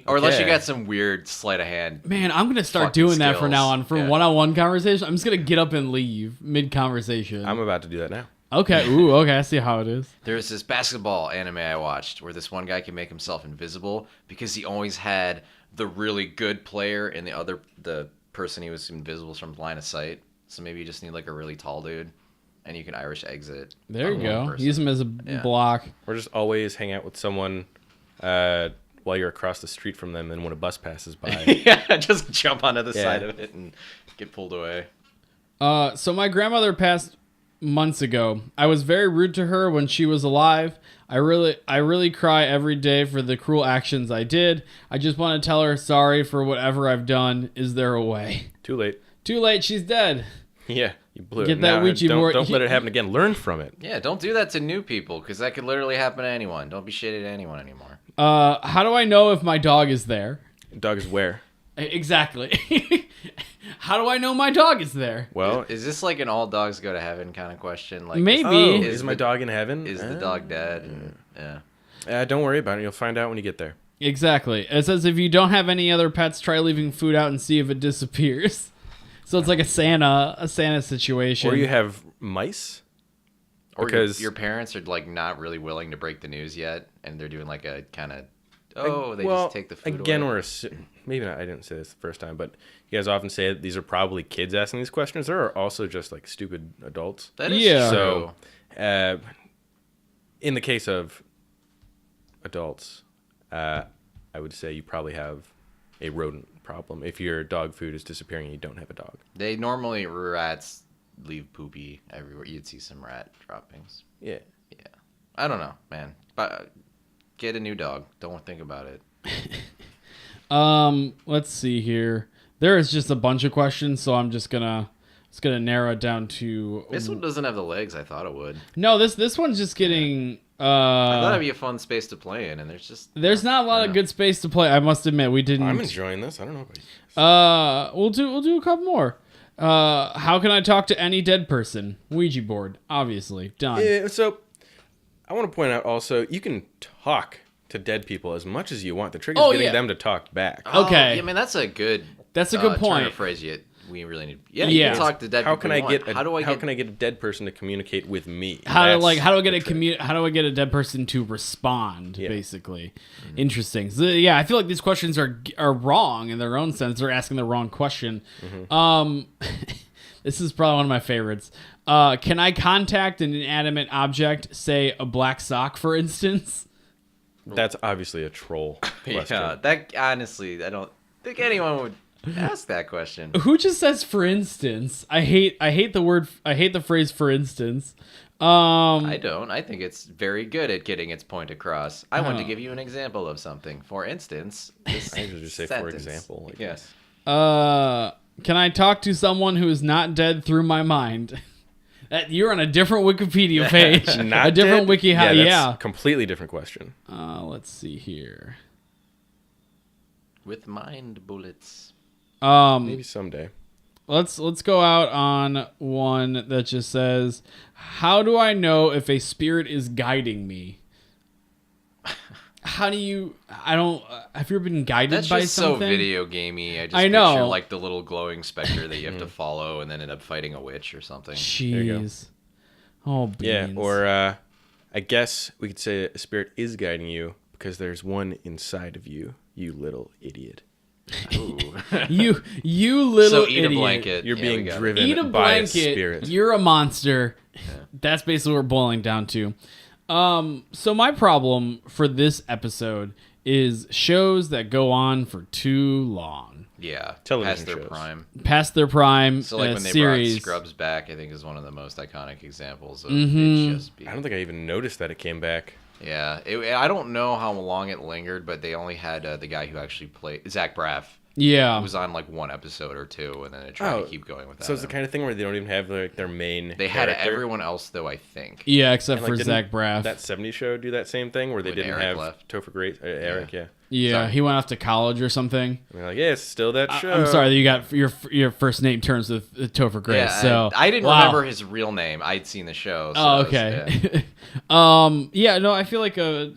Or unless you okay. got some weird sleight of hand. Man, I'm gonna start Fucking doing that from skills. now on. For Yeah. one-on-one conversation, I'm just gonna get up and leave mid-conversation. I'm about to do that now. Okay. Ooh. Okay. I see how it is. There's this basketball anime I watched where this one guy can make himself invisible because he always had the really good player and the person he was invisible from line of sight. So maybe you just need like a really tall dude, and you can Irish exit. There you on go. one person. Use him as a block. Or just always hang out with someone while you're across the street from them, and when a bus passes by. Yeah, just jump onto the side of it and get pulled away. So my grandmother passed months ago. I was very rude to her when she was alive. I really cry every day for the cruel actions I did. I just want to tell her sorry for whatever I've done. Is there a way? Too late. Too late. She's dead. Yeah, you blew Get it. that Now, Ouija board- Don't let it happen again. Learn from it. Yeah, don't do that to new people, because that could literally happen to anyone. Don't be shitty to anyone anymore. How do I know if my dog is there? Dog is where? Exactly. How do I know my dog is there? Well, Is this like an all dogs go to heaven kind of question? Like, Maybe. is my dog in heaven? Is the dog dead? And, yeah. Don't worry about it. You'll find out when you get there. Exactly. It says if you don't have any other pets, try leaving food out and see if it disappears. So it's like a Santa situation. Or you have mice. Or Because your parents are like not really willing to break the news yet, and they're doing like a kind of they just take the food again, away. maybe not. I didn't say this the first time, but you guys often say that these are probably kids asking these questions. There are also just like stupid adults. That is Yeah. true. So, in the case of adults, I would say you probably have a rodent problem if your dog food is disappearing and you don't have a dog. They normally rats leave poopy everywhere. You'd see some rat droppings. Yeah. Yeah, I don't know, man. But get a new dog. Don't think about it. Let's see here. There is just a bunch of questions, so I'm just gonna narrow it down to This one doesn't have the legs I thought it would. No, this one's just getting I thought it'd be a fun space to play in, and there's not a lot of good space to play. I must admit, we didn't. I'm enjoying this. I don't know about you. We'll do a couple more. How can I talk to any dead person? Ouija board, obviously done. Yeah, so I want to point out also, you can talk to dead people as much as you want. The trick is getting them to talk back. Okay. I mean that's a good good point. turn of phrase we really need. Yeah, Yeah. you can talk to dead How people. can I get How can I get a dead person to communicate with me? How do I get the trick. how do I get a dead person to respond? Yeah. Basically, interesting. So, yeah, I feel like these questions are wrong in their own sense. They're asking the wrong question. This is probably one of my favorites. Can I contact an inanimate object, say a black sock, for instance? That's obviously a troll question. Yeah, that honestly, I don't think anyone would ask that question. Who just says for instance? I hate the phrase for instance. I don't. I think it's very good at getting its point across. I want to give you an example of something. For instance, this I usually just say sentence. for example. Like, Yes. Can I talk to someone who is not dead through my mind? You're on a different Wikipedia page. Not a different dead? wiki. Yeah, that's Yeah. a completely different question. Let's see here. With mind bullets. Maybe someday. Let's go out on one that just says, "How do I know if a spirit is guiding me?" How do you? I don't. Have you ever been guided That's by just something? so video gamey. I just I know. picture like the little glowing specter that you have to follow and then end up fighting a witch or something. you go. Jeez. Oh, beans. Yeah, or I guess we could say a spirit is guiding you because there's one inside of you, you little idiot. Ooh. you little So eat idiot. a blanket. You're Yeah, being we got it. driven Eat a by blanket. a spirit. You're a monster. That's basically what we're boiling down to. So my problem for this episode is shows that go on for too long, Yeah. Television past their shows. prime. past their prime. So like when they series. brought Scrubs back, I think is one of the most iconic examples of Mm-hmm. it just being. I don't think I even noticed that it came back. Yeah, I don't know how long it lingered, but they only had the guy who actually played Zach Braff. Yeah, Was on like one episode or two, and then they tried to keep going with that. So it's the kind of thing where they don't even have like their main. They had character. everyone else though, I think. yeah, except And, for like, Zach didn't Braff. That 70s show do that same thing where they When didn't Eric have left. Topher Grace, Eric, yeah. Yeah, Sorry. he went off to college or something. And they're like, yeah, it's still that show. I'm sorry that you got your first name terms with Topher Grace. Yeah, so I didn't wow. remember his real name. I'd seen the show. So Oh, it was- okay. yeah. Yeah, no, I feel like the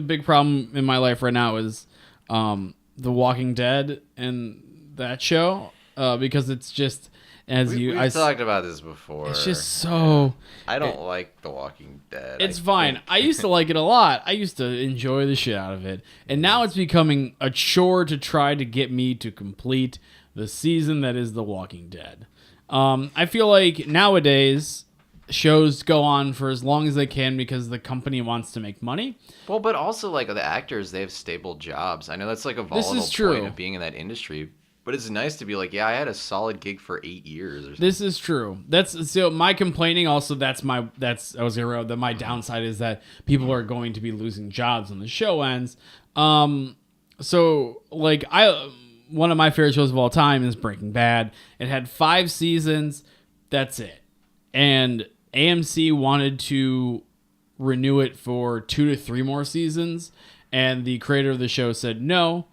big problem in my life right now is The Walking Dead and that show because it's just We've talked about this before. it's just so I don't like The Walking Dead. it's I fine. think. I used to like it a lot. I used to enjoy the shit out of it. And now it's becoming a chore to try to get me to complete the season that is The Walking Dead. I feel like nowadays shows go on for as long as they can because the company wants to make money. Well, but also like the actors, they have stable jobs. I know that's like a This volatile is true. point of being in that industry, but it's nice to be like, yeah, I had a solid gig for 8 years or something. This is true. That's so my complaining. Also, my downside is that people are going to be losing jobs when the show ends. So like one of my favorite shows of all time is Breaking Bad. It had 5 seasons. That's it. And AMC wanted to renew it for 2 to 3 more seasons, and the creator of the show said, "No,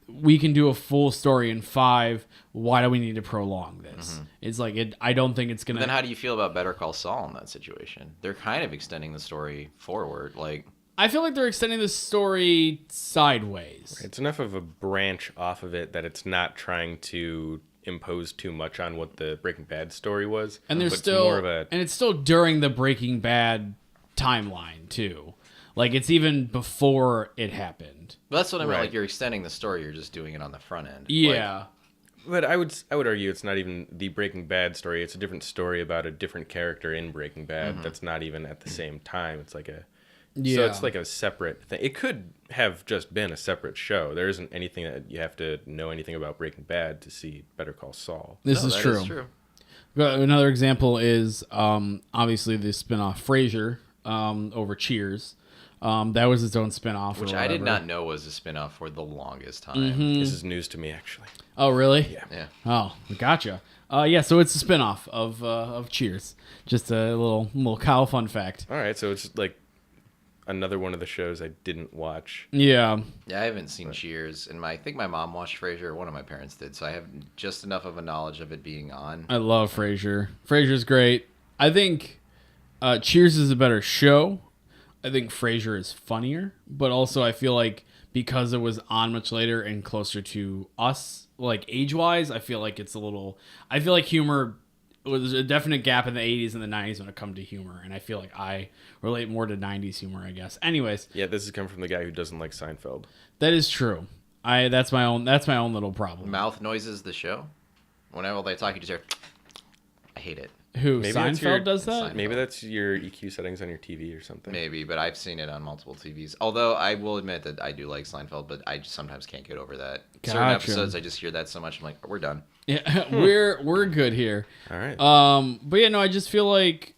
we can do a full story in 5. Why do we need to prolong this?" It's like I don't think it's gonna. Then how do you feel about Better Call Saul in that situation? They're kind of extending the story forward. Like, I feel like they're extending the story sideways. It's enough of a branch off of it that it's not trying to impose too much on what the Breaking Bad story was. And there's but still more of a, and it's still during the Breaking Bad timeline too. Like it's even before it happened. but that's what I mean. Right. Like, you're extending the story. You're just doing it on the front end. Yeah. but I would argue it's not even the Breaking Bad story. It's a different story about a different character in Breaking Bad that's not even at the same time. It's like so it's like a separate thing. It could have just been a separate show. There isn't anything that you have to know anything about Breaking Bad to see Better Call Saul. This No, is that true. Another example is obviously the spinoff Frasier over Cheers. That was its own spinoff. Which or I did whatever. not know was a spinoff for the longest time. This is news to me, actually. Oh, really? Yeah. Yeah. Oh, gotcha. Yeah, so it's a spinoff of Cheers. Just a little Kyle fun fact. All right, so it's like another one of the shows I didn't watch. Yeah. Yeah, I haven't seen Cheers, and I think my mom watched Frasier, or one of my parents did, so I have just enough of a knowledge of it being on. I love Frasier. Frasier's great. I think Cheers is a better show. I think Frasier is funnier, but also I feel like because it was on much later and closer to us, like age-wise, I feel like I feel like humor was a definite gap in the 80s and the 90s when it comes to humor, and I feel like I relate more to 90s humor, I guess. Anyways, Yeah, this is coming from the guy who doesn't like Seinfeld. that is true. That's my own little problem. Mouth noises, the show. Whenever they talk, you just hear, I hate it. Who, Maybe that's Seinfeld your- does that? Seinfeld. Maybe that's your EQ settings on your TV or something. Maybe, but I've seen it on multiple TVs. Although I will admit that I do like Seinfeld, but I just sometimes can't get over that. Certain Gotcha. episodes, I just hear that so much, I'm like, we're done. Yeah, we're good here. All right. But yeah, no, I just feel like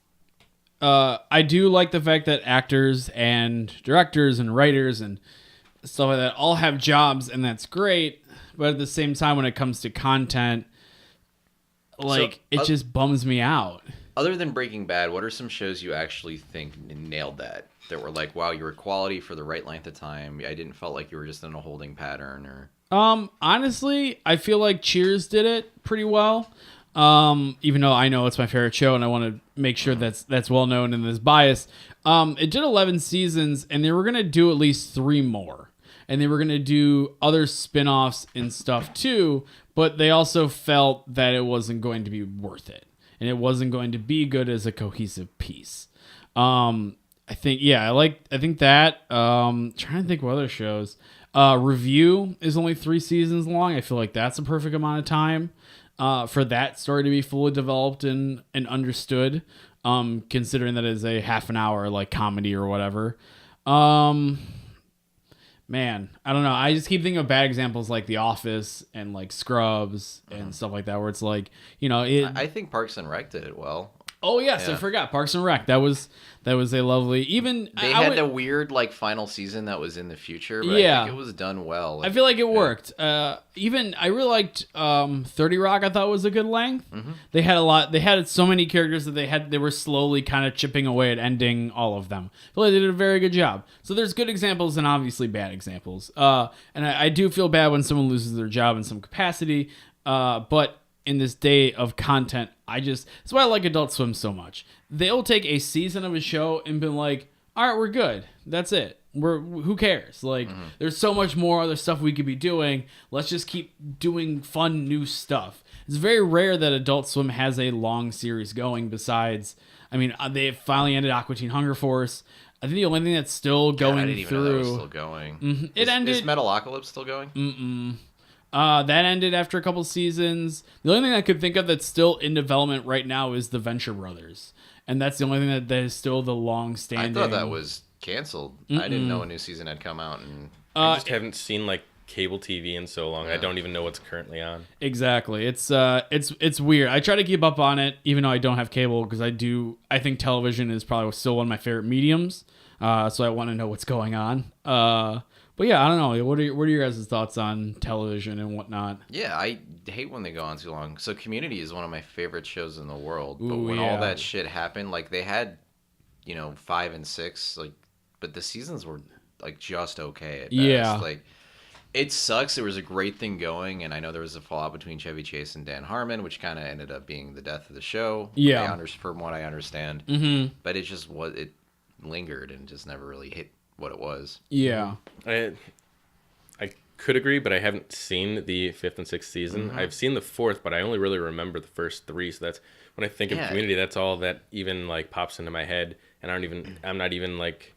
I do like the fact that actors and directors and writers and stuff like that all have jobs, and that's great. But at the same time, when it comes to content, like it just bums me out. Other than Breaking Bad, what are some shows you actually think nailed that? That were like, wow, you were quality for the right length of time. I didn't felt like you were just in a holding pattern or... Honestly, I feel like Cheers did it pretty well. Even though I know it's my favorite show and I want to make sure that's well known and there's bias. It did 11 seasons and they were going to do at least 3 more. And they were going to do other spin-offs and stuff too, but they also felt that it wasn't going to be worth it. And it wasn't going to be good as a cohesive piece. I think that. Trying to think what other shows. Review is only 3 seasons long. I feel like that's a perfect amount of time for that story to be fully developed and understood. Considering that it's a half an hour like comedy or whatever. Man, I don't know. I just keep thinking of bad examples like The Office and like Scrubs and stuff like that, where it's like, I think Parks and Rec did it well. Oh yes, I forgot Parks and Rec. That was a lovely. Even They had a weird like final season that was in the future, but Yeah. I think it was done well. I feel like it worked. Even I really liked 30 Rock. I thought was a good length. They had a lot. They had so many characters that they were slowly kind of chipping away at ending all of them. I feel like they did a very good job. So there's good examples and obviously bad examples. And I do feel bad when someone loses their job in some capacity. But in this day of content, that's why I like Adult Swim so much. They'll take a season of a show and be like, all right, we're good. That's it. Who cares? Like, there's so much more other stuff we could be doing. Let's just keep doing fun new stuff. It's very rare that Adult Swim has a long series going besides, they finally ended Aqua Teen Hunger Force. I think the only thing that's still going I didn't even through. know that was still going. It ended. Is Metalocalypse still going? That ended after a couple seasons. The only thing I could think of that's still in development right now is the Venture Brothers, and that's the only thing that is still the long-standing. I thought that was canceled. I didn't know a new season had come out. And I just haven't seen like cable TV in so long. I don't even know what's currently on. Exactly. It's weird. I try to keep up on it, even though I don't have cable, because I think television is probably still one of my favorite mediums. So I want to know what's going on. But yeah, I don't know. What are your guys' thoughts on television and whatnot? yeah, I hate when they go on too long. So Community is one of my favorite shows in the world. But Ooh, when yeah. all that shit happened, like they had, 5 and 6, like, but the seasons were like just okay at best. Yeah. Like, it sucks. There was a great thing going, and I know there was a fallout between Chevy Chase and Dan Harmon, which kind of ended up being the death of the show. Yeah. From what I understand. Mm-hmm. But it just it lingered and just never really hit what it was. Yeah. I could agree, but I haven't seen the 5th and 6th season. I've seen the 4th, but I only really remember the first 3. So that's when I think of Community. That's all that even like pops into my head, and I'm not even like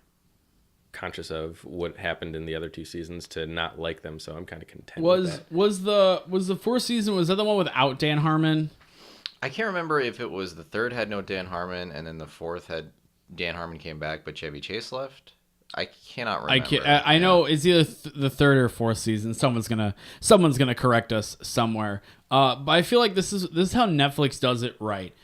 conscious of what happened in the other 2 seasons to not like them. So I'm kind of content. with that. Was the 4th season, was that the one without Dan Harmon? I can't remember if it was the 3rd had no Dan Harmon, and then the 4th had Dan Harmon came back, but Chevy Chase left. I cannot remember. I know it's either the 3rd or 4th season. Someone's gonna correct us somewhere. But I feel like this is how Netflix does it right.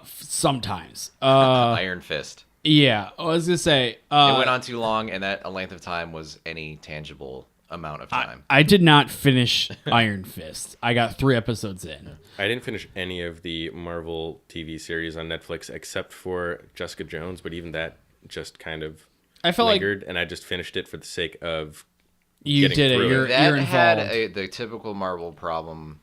Sometimes. Iron Fist. Yeah, I was gonna say. It went on too long, and that a length of time was any tangible amount of time. I did not finish Iron Fist. I got 3 episodes in. I didn't finish any of the Marvel TV series on Netflix except for Jessica Jones, but even that just kind of I felt lingered, and I just finished it for the sake of you getting did it. through You're That involved. had the typical Marvel problem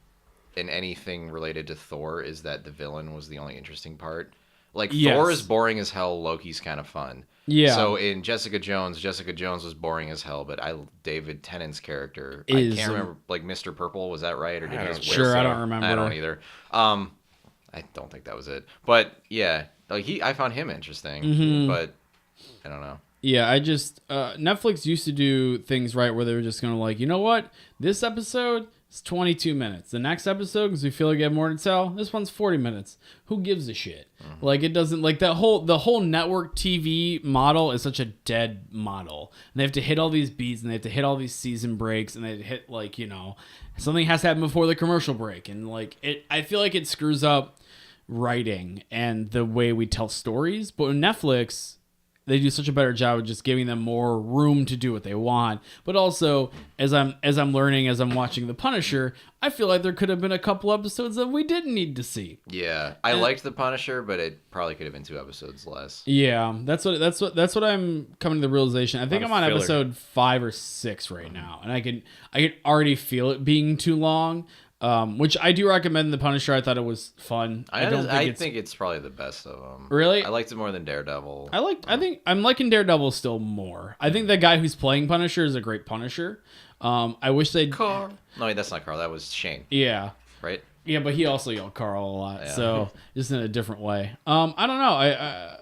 in anything related to Thor is that the villain was the only interesting part. Like, Yes. Thor is boring as hell, Loki's kind of fun. Yeah. So in Jessica Jones was boring as hell, but David Tennant's character, I Is, can't remember, like Mr. Purple, was that right? Or did he just wear Sure, I so? don't remember. I don't either. I don't think that was it. But yeah, like I found him interesting, Mm-hmm. but I don't know. Yeah, I just Netflix used to do things right where they were just gonna like, you know what? This episode is 22 minutes. The next episode, because we feel like we have more to tell, this one's 40 minutes. Who gives a shit? Like, it doesn't like the whole network TV model is such a dead model. And they have to hit all these beats, and they have to hit all these season breaks, and they hit like, something has to happen before the commercial break, and like I feel like it screws up writing and the way we tell stories. But with Netflix, they do such a better job of just giving them more room to do what they want. But also, as I'm learning, as I'm watching The Punisher, I feel like there could have been a couple episodes that we didn't need to see. Yeah, I liked The Punisher, but it probably could have been 2 episodes less. Yeah, that's what I'm coming to the realization. I think I'm on filler. episode 5 or 6 right now, and I can already feel it being too long. Which I do recommend The Punisher. I thought it was fun. I think it's probably the best of them. Really? I liked it more than Daredevil. I think I'm liking Daredevil still more. I think the guy who's playing Punisher is a great Punisher. I wish they'd. Carl. No, wait, that's not Carl. That was Shane, Yeah. right? Yeah, but he also yelled Carl a lot, so just in a different way. I don't know.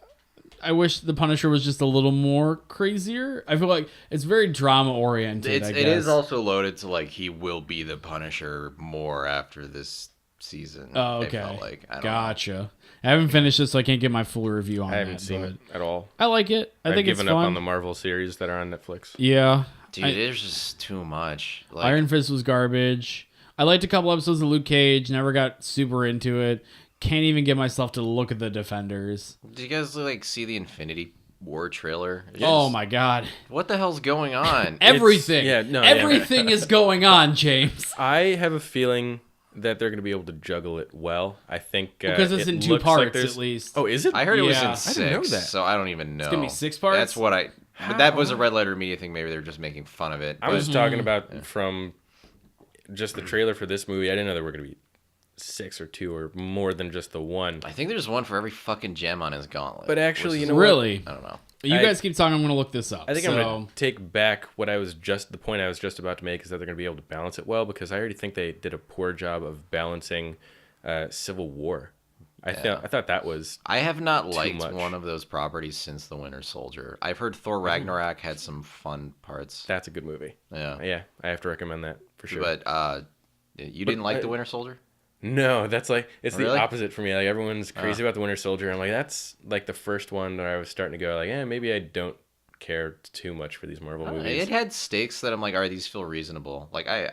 I wish the Punisher was just a little more crazier. I feel like it's very drama oriented. It is also loaded to like he will be the Punisher more after this season. Oh, it okay. felt like. I don't Gotcha. I haven't finished it, so I can't get my full review on I that. haven't seen but it at all. I like it. I I've think it's given fun. up on the Marvel series that are on Netflix. Yeah. Dude, there's just too much. Like, Iron Fist was garbage. I liked a couple episodes of Luke Cage. Never got super into it. Can't even get myself to look at the Defenders. Did you guys like see the Infinity War trailer? Oh my god. What the hell's going on? Everything. yeah. Everything is going on, James. I have a feeling that they're going to be able to juggle it well. I think Because it's it in 2 looks like parts there's- at least. Oh, is it? I heard it was Yeah. in I 6, didn't know that. so I don't even know. It's gonna be 6 parts? That's what I. But that was a Red Letter Media thing. Maybe they were just making fun of it. I was but- talking about from just the trailer for this movie. I didn't know there were going to be 6 or 2 or more than just the one. I think there's one for every fucking gem on his gauntlet. But actually, which you is- know what? Really? I don't know. You guys keep talking. I'm going to look this up. I think so, I'm going to take back what the point I was just about to make is that they're going to be able to balance it well, because I already think they did a poor job of balancing Civil War I thought that was. I have not liked much. one of those properties since The Winter Soldier. I've heard Thor Ragnarok had some fun parts. That's a good movie. Yeah. I have to recommend that for sure. But you didn't like The Winter Soldier? No, that's like it's Really? the opposite for me. Like everyone's crazy about the Winter Soldier. I'm like, that's like the first one that I was starting to go like, maybe I don't care too much for these Marvel movies. It had stakes that I'm like, all right, these feel reasonable. Like I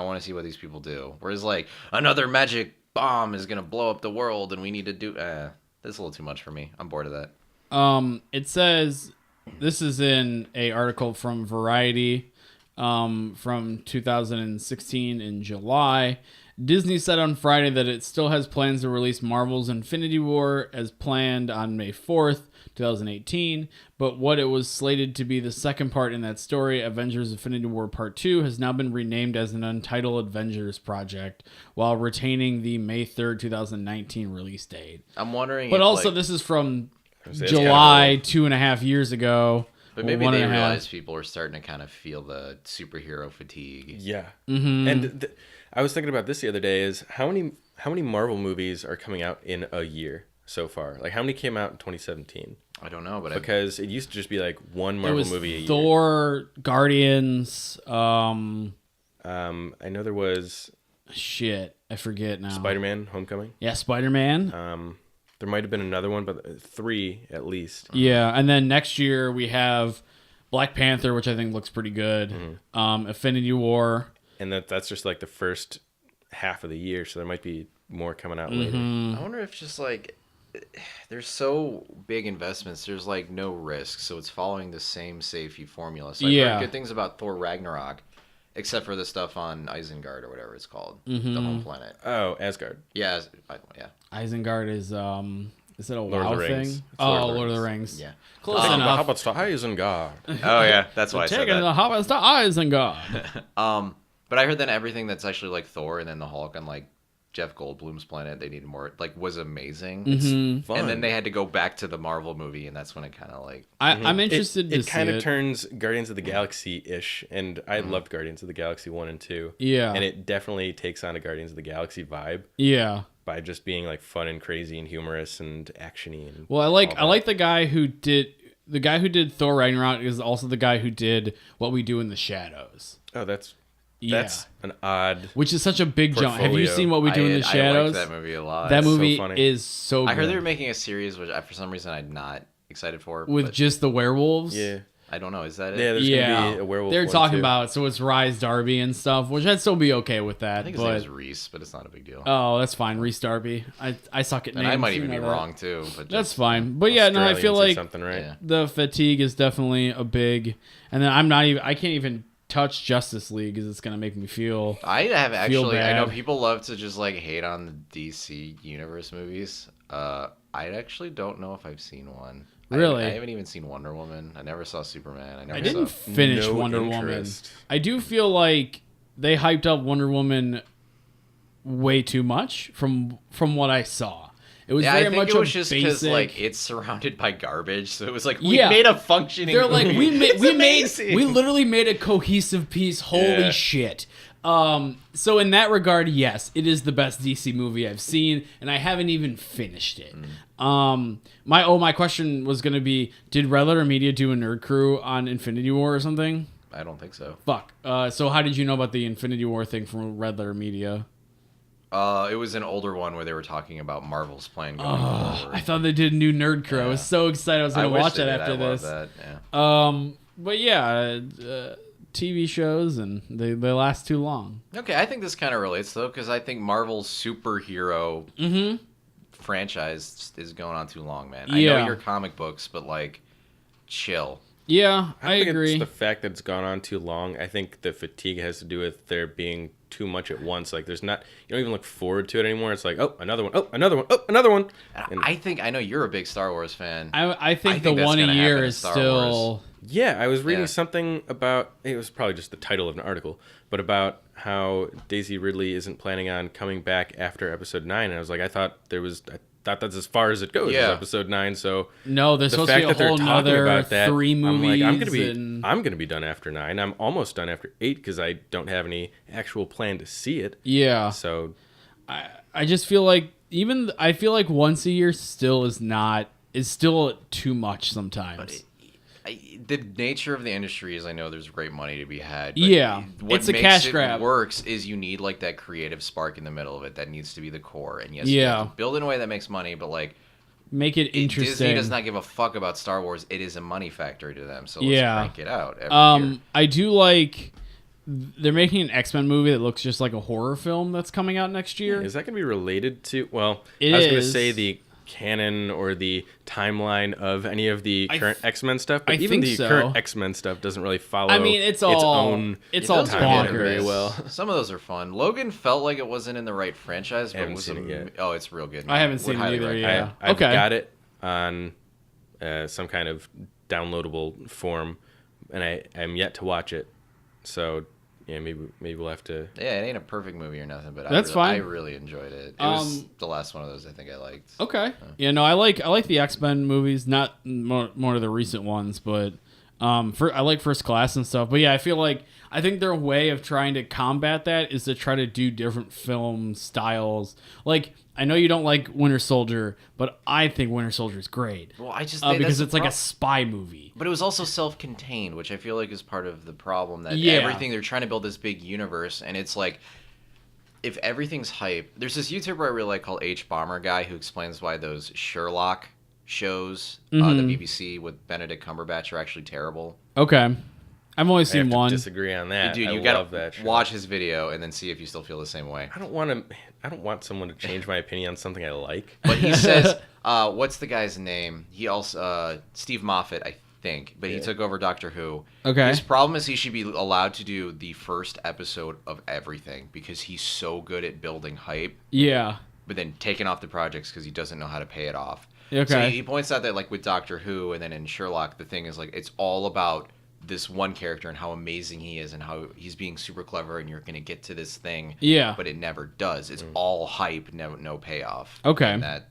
want to see what these people do. Whereas like another magic bomb is gonna blow up the world and we need to do. That's a little too much for me. I'm bored of that. It says this is in a article from Variety from 2016 in July. Disney said on Friday that it still has plans to release Marvel's Infinity War as planned on May 4th, 2018, but what it was slated to be the second part in that story, Avengers Infinity War Part 2, has now been renamed as an Untitled Avengers project while retaining the May 3rd, 2019 release date. I'm wondering. But if, also, like, this is from It's July 2.5 years ago. But maybe one they and a half. realize people are starting to kind of feel the superhero fatigue. Yeah. And I was thinking about this the other day. Is how many Marvel movies are coming out in a year so far? Like how many came out in 2017? I don't know, but Because it used to just be like one It Marvel was movie a year. Thor, Guardians, I know there was shit, I forget now. Spider-Man: Homecoming. Yeah, Spider-Man. There might have been another one, but 3 at least. Yeah, and then next year we have Black Panther, which I think looks pretty good. Infinity War. And that's just like the first half of the year, so there might be more coming out later. I wonder if just like there's so big investments, there's like no risk, so it's following the same safety formula. So I've heard good things about Thor Ragnarok, except for the stuff on Isengard or whatever it's called, the home planet. Oh, Asgard. Yeah. Isengard is it a Lord of WoW the Rings. thing? It's Oh, Lord of the Rings. Yeah. Close How enough. about Isengard? Oh yeah, that's why I said Taking that. the hobbits to Isengard. But I heard that everything that's actually like Thor and then the Hulk on like Jeff Goldblum's planet, they needed more, like, was amazing. Fun. And then they had to go back to the Marvel movie, and that's when it kind of like. I'm interested to It see kind of it. turns Guardians of the Galaxy ish, and I loved Guardians of the Galaxy 1 and 2. Yeah. And it definitely takes on a Guardians of the Galaxy vibe Yeah. by just being like fun and crazy and humorous and actiony. And Well, I like the guy who did Thor Ragnarok is also the guy who did What We Do in the Shadows. Oh, that's Yeah. an odd. Which is such a big jump. Have you portfolio. seen What We Do in the I Shadows? liked that movie a lot. That so movie funny. is so good. I heard they were making a series, which for some reason I'm not excited for. with but just the werewolves. Yeah. I don't know. Is that it? Yeah, there's Yeah, gonna be a werewolf. they're one, talking too. about so it's Rise Darby and stuff, which I'd still be okay with that. I think his but name is Reese, but it's not a big deal. oh, that's fine, Reese Darby. I suck at and names. I might you even be know that. wrong too. But That's just, fine. But yeah, no, I feel Australians or like something, right? Yeah. the fatigue is definitely a big. And then I can't even touch Justice League because it's gonna make me feel. I have actually. I know bad. people love to just like hate on the DC universe movies. I actually don't know if I've seen one. Really? I haven't even seen Wonder Woman. I never saw Superman. I didn't finish no Wonder interest. Woman. I do feel like they hyped up Wonder Woman way too much from what I saw. It was Yeah, very I think much it was a just because basic. like it's surrounded by garbage, so it was like we Yeah. made a functioning. They're like movie. It's amazing. we literally made a cohesive piece. Holy Yeah. shit. So in that regard, yes, it is the best DC movie I've seen, and I haven't even finished it. My question was gonna be, did Red Letter Media do a Nerd Crew on Infinity War or something? I don't think so. Fuck. So how did you know about the Infinity War thing from Red Letter Media? It was an older one where they were talking about Marvel's plan going forward. I thought they did a new Nerd Crew. I was so excited I was gonna wish watch they that did. after I love this. that. Yeah. But yeah, TV shows and they last too long. Okay, I think this kind of relates though, because I think Marvel's superhero franchise is going on too long, man. I Yeah. know your comic books, but like, chill. Yeah, I think agree. It's the fact that it's gone on too long. I think the fatigue has to do with there being too much at once. Like there's not, you don't even look forward to it anymore. It's like, oh, another one, oh, another one, oh, another one. And I know you're a big Star Wars fan. I think the that's one a gonna year happen in is Star still. yeah, I was reading Yeah. something about, it was probably just the title of an article, but about how Daisy Ridley isn't planning on coming back after episode 9. And I was like, I thought that's as far as it goes, Yeah. is episode 9. So No, there's the supposed to fact be a that they're whole talking nother about that, 3 movies. I'm gonna be done after 9. I'm almost done after 8 because I don't have any actual plan to see it. Yeah, So I just feel like even I feel like once a year still is still too much sometimes. The nature of the industry is I know there's great money to be had. But Yeah, what it's a makes cash it grab. works is you need like that creative spark in the middle of it that needs to be the core. And yes, Yeah. you have to build in a way that makes money, but like Make it interesting. Disney does not give a fuck about Star Wars. It is a money factory to them. So let's Yeah. crank it out every year. I do like they're making an X-Men movie that looks just like a horror film that's coming out next year. Is that going to be related to? Well, It I was going to is. say the canon or the timeline of any of the current X-Men stuff, but I even think the so. current X-Men stuff doesn't really follow. I mean, it's its all own. it's It all does get hit or bonkers. very miss. well. Some of those are fun. Logan felt like it wasn't in the right franchise, but haven't was seen it yet. Oh, it's real good. I haven't Would seen it highly either, recommend. yeah. I've Okay. got it on some kind of downloadable form, and I'm yet to watch it. So yeah, maybe we'll have to. Yeah, it ain't a perfect movie or nothing, but That's fine. I really enjoyed it. It was the last one of those I think I liked. Okay. Yeah, no, I like the X-Men movies, not more of the recent ones, but I like First Class and stuff. But yeah, I think their way of trying to combat that is to try to do different film styles. Like, I know you don't like Winter Soldier, but I think Winter Soldier is great. Well, I just Because that's it's the like a spy movie. But it was also self-contained, which I feel like is part of the problem. That Yeah. everything they're trying to build this big universe, and it's like, if everything's hype, there's this YouTuber I really like called H Bomber Guy who explains why those Sherlock shows, the BBC with Benedict Cumberbatch, are actually terrible. Okay. I've only I seen have to one. disagree on that. Dude, I you love gotta that show. watch his video and then see if you still feel the same way. I don't want someone to change my opinion on something I like. But he says, what's the guy's name? He also Steve Moffat, I think, but he took over Doctor Who. Okay. His problem is he should be allowed to do the first episode of everything because he's so good at building hype, Yeah. but then taking off the projects because he doesn't know how to pay it off. Okay. So he points out that like with Doctor Who and then in Sherlock, the thing is like it's all about this one character and how amazing he is and how he's being super clever and you're going to get to this thing. Yeah. But it never does. It's all hype, no payoff. Okay. And that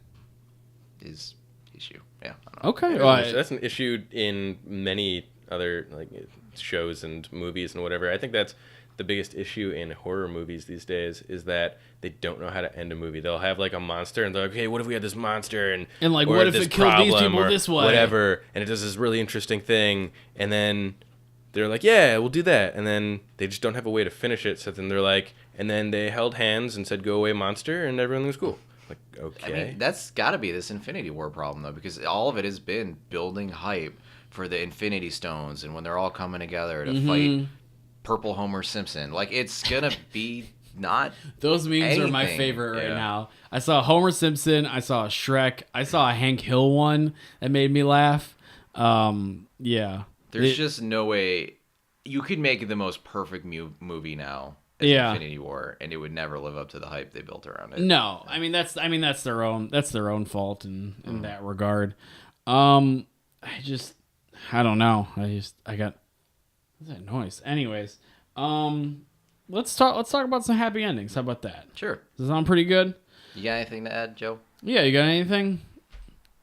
is the issue. Yeah. I don't know. Okay. Well, That's an issue in many other like shows and movies and whatever. I think that's the biggest issue in horror movies these days is that they don't know how to end a movie. They'll have like a monster and they're like, "Okay, what if we had this monster and like, or what if this it killed these problem people or this way?" whatever?" And it does this really interesting thing, and then they're like, "Yeah, we'll do that," and then they just don't have a way to finish it. So then they're like, and then they held hands and said, "Go away, monster," and everything was cool. Like, okay. I mean, that's got to be this Infinity War problem, though, because all of it has been building hype for the Infinity Stones and when they're all coming together to fight Purple Homer Simpson. Like, it's going to be not those memes are my anything. favorite right Yeah. now. I saw Homer Simpson. I saw a Shrek. I saw a Hank Hill one that made me laugh. Yeah. There's It- just no way you could make the most perfect movie now as Yeah. Infinity War, and it would never live up to the hype they built around it. No, I mean that's their own fault in that regard. I don't know. I got what's that noise? Anyways, let's talk about some happy endings. How about that? Sure. Does that sound pretty good? You got anything to add, Joe? Yeah, you got anything?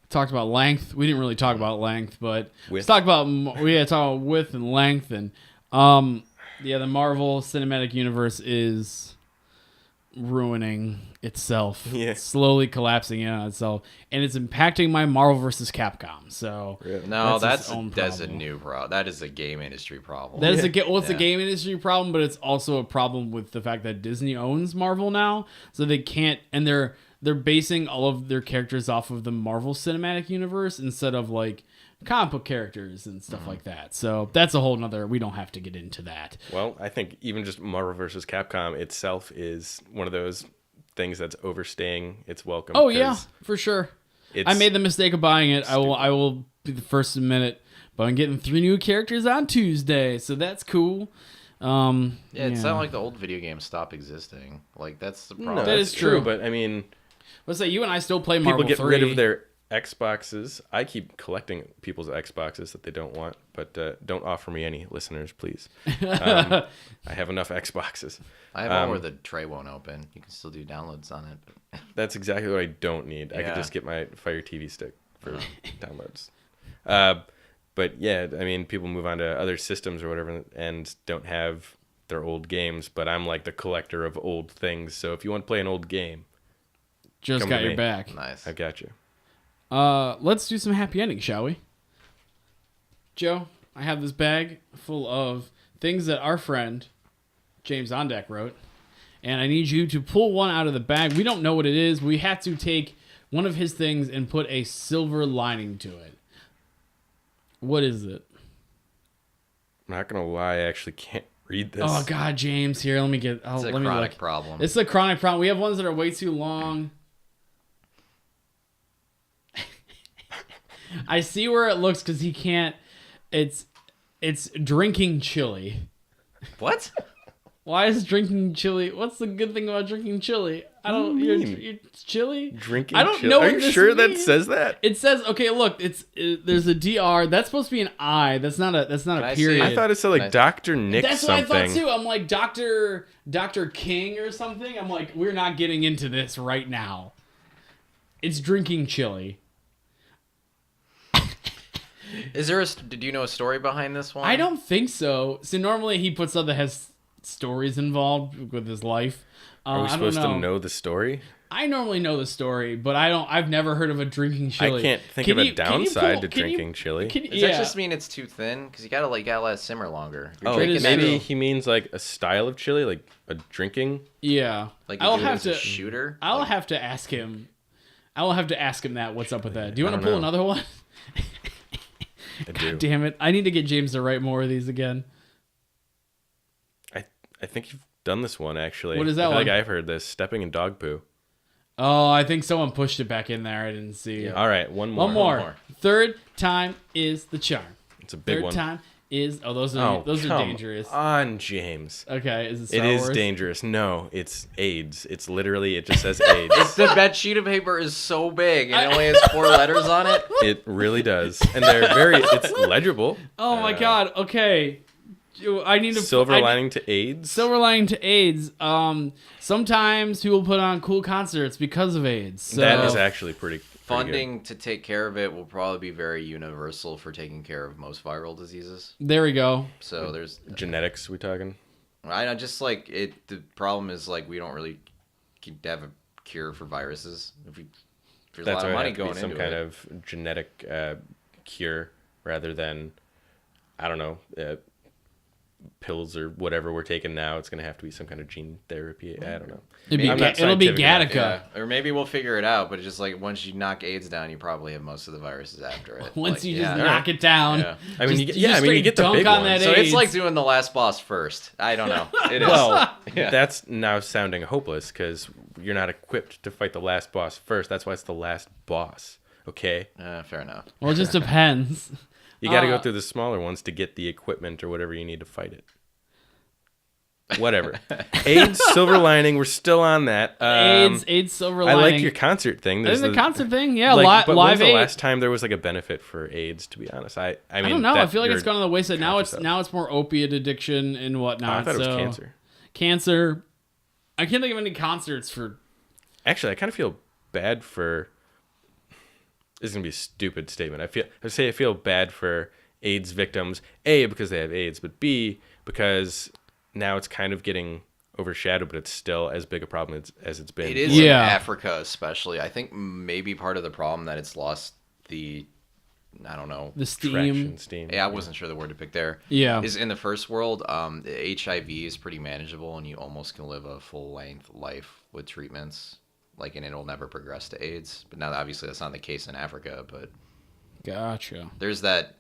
Talked about length. We didn't really talk about length, but let's Width. talk about width and length and the Marvel Cinematic Universe is ruining itself. Yeah. It's slowly collapsing in on itself, and it's impacting my Marvel vs. Capcom. So No, That's its own that's a problem. new problem. That is a game industry problem. that is a it's a Yeah. game industry problem, but it's also a problem with the fact that Disney owns Marvel now, so they can't, and they're basing all of their characters off of the Marvel Cinematic Universe instead of like comic book characters and stuff like that. So that's a whole nother. We don't have to get into that. Well, I think even just Marvel vs. Capcom itself is one of those things that's overstaying its welcome. Oh yeah, 'cause for sure. it's- I made the mistake of buying it. I will be the first to admit it. But I'm getting 3 new characters on Tuesday, so that's cool. Yeah, it's not like the old video games stop existing. Like that's the problem. No, That that's is true. But I mean, Let's say you and I still play people Marvel get 3. rid of their Xboxes. I keep collecting people's Xboxes that they don't want, but don't offer me any, listeners, please. I have enough Xboxes. I have one where the tray won't open. You can still do downloads on it. But... That's exactly what I don't need. I could Yeah. just get my Fire TV stick for downloads. But yeah, I mean, people move on to other systems or whatever and don't have their old games. But I'm like the collector of old things. So if you want to play an old game, Joe's Come got to your me. back. Nice. I got you. Let's do some happy endings, shall we? Joe, I have this bag full of things that our friend James Ondeck wrote, and I need you to pull one out of the bag. We don't know what it is. We have to take one of his things and put a silver lining to it. What is it? I'm not gonna lie, I actually can't read this. Oh God, James, here, let me get. Oh, It's a let me chronic look. problem. It's a chronic problem. We have ones that are way too long. I see where it looks because he can't. It's drinking chili. What? Why is drinking chili? What's the good thing about drinking chili? I don't. You're chili. Drinking I don't chili? know. Are what you this sure that means. says that? It says okay. Look, there's a dr. That's supposed to be an I. That's not a Can I a see period. it? I thought it said like Nice. Dr. Nick That's something. what I thought too. I'm like Dr. King or something. I'm like, we're not getting into this right now. It's drinking chili. Is there did you know a story behind this one? I don't think so. So normally he puts stuff that has stories involved with his life. Are we I don't supposed to know the story? I normally know the story, but I've never heard of a drinking chili. I can't think Can of a you- can you downside pull- to can you- drinking chili. Can, Does yeah. that just mean it's too thin? Because you gotta let it simmer longer. You're Oh, drinking is that maybe true. he means like a style of chili, like a drinking. Yeah. like I'll you do it have as a to. shooter. I'll Like, have to ask him. I will have to ask him that. What's up with that? Do you want to don't pull know. another one? I do. Damn it! I need to get James to write more of these again. I think you've done this one actually. What is that I feel one? like I've heard this. Stepping in dog poo. Oh, I think someone pushed it back in there. I didn't see. All right, one more. One more. more. Third time is the charm. It's a big Third one. time is those are come dangerous. on, James. Okay, is it It Star is Wars? dangerous. No, it's AIDS. It's literally, it just says AIDS. the bed sheet of paper is so big and it only has 4 letters on it. It really does. And they're it's legible. Oh my God. Okay, I need to Silver I- lining to AIDS. Silver lining to AIDS. Sometimes people put on cool concerts because of AIDS. So That is actually pretty good. Funding to take care of it will probably be very universal for taking care of most viral diseases. there we go. So there's, Genetics, we talking? I know, just like it. The problem is like we don't really have a cure for viruses. If there's That's a lot why of money it have to going be some into kind it. of genetic cure rather than, I don't know, pills or whatever we're taking now. It's going to have to be some kind of gene therapy. I don't know. It'll be, I'm not it'll be scientific enough. Gattaca. Yeah, or maybe we'll figure it out. But it's just like once you knock AIDS down, you probably have most of the viruses after it. Once Like, you yeah. just knock it down. Yeah. I mean, Just- you just you straight get the dunk big on ones. that So AIDS. it's like doing the last boss first. I don't know. It is. Well, Yeah. that's now sounding hopeless because you're not equipped to fight the last boss first. That's why it's the last boss. Okay, Fair enough. Well, it just depends. you got to go through the smaller ones to get the equipment or whatever you need to fight it. Whatever. AIDS silver lining. We're still on that. AIDS silver I lining. like your concert thing. There's a concert thing. Yeah, like, but live when's the AIDS. last time there was like a benefit for AIDS? To be honest, I mean, I don't know. I that feel like it's you're gone on the wayside. Now conscious it's of. now it's more opiate addiction and Oh, whatnot. I thought it was so- cancer. Cancer. I can't think of any concerts for. Actually, I kind of feel bad for. This is gonna be a stupid statement. I feel bad for AIDS victims. A, because they have AIDS, but B, because now it's kind of getting overshadowed, but it's still as big a problem as it's been. It is Yeah. in Africa, especially. I think maybe part of the problem that it's lost the, I don't know. The steam. Traction, steam. Yeah, I wasn't sure the word to pick there. Yeah. Is in the first world, HIV is pretty manageable, and you almost can live a full length life with treatments. Like, and it'll never progress to AIDS. But now, obviously, that's not the case in Africa. But Gotcha. there's that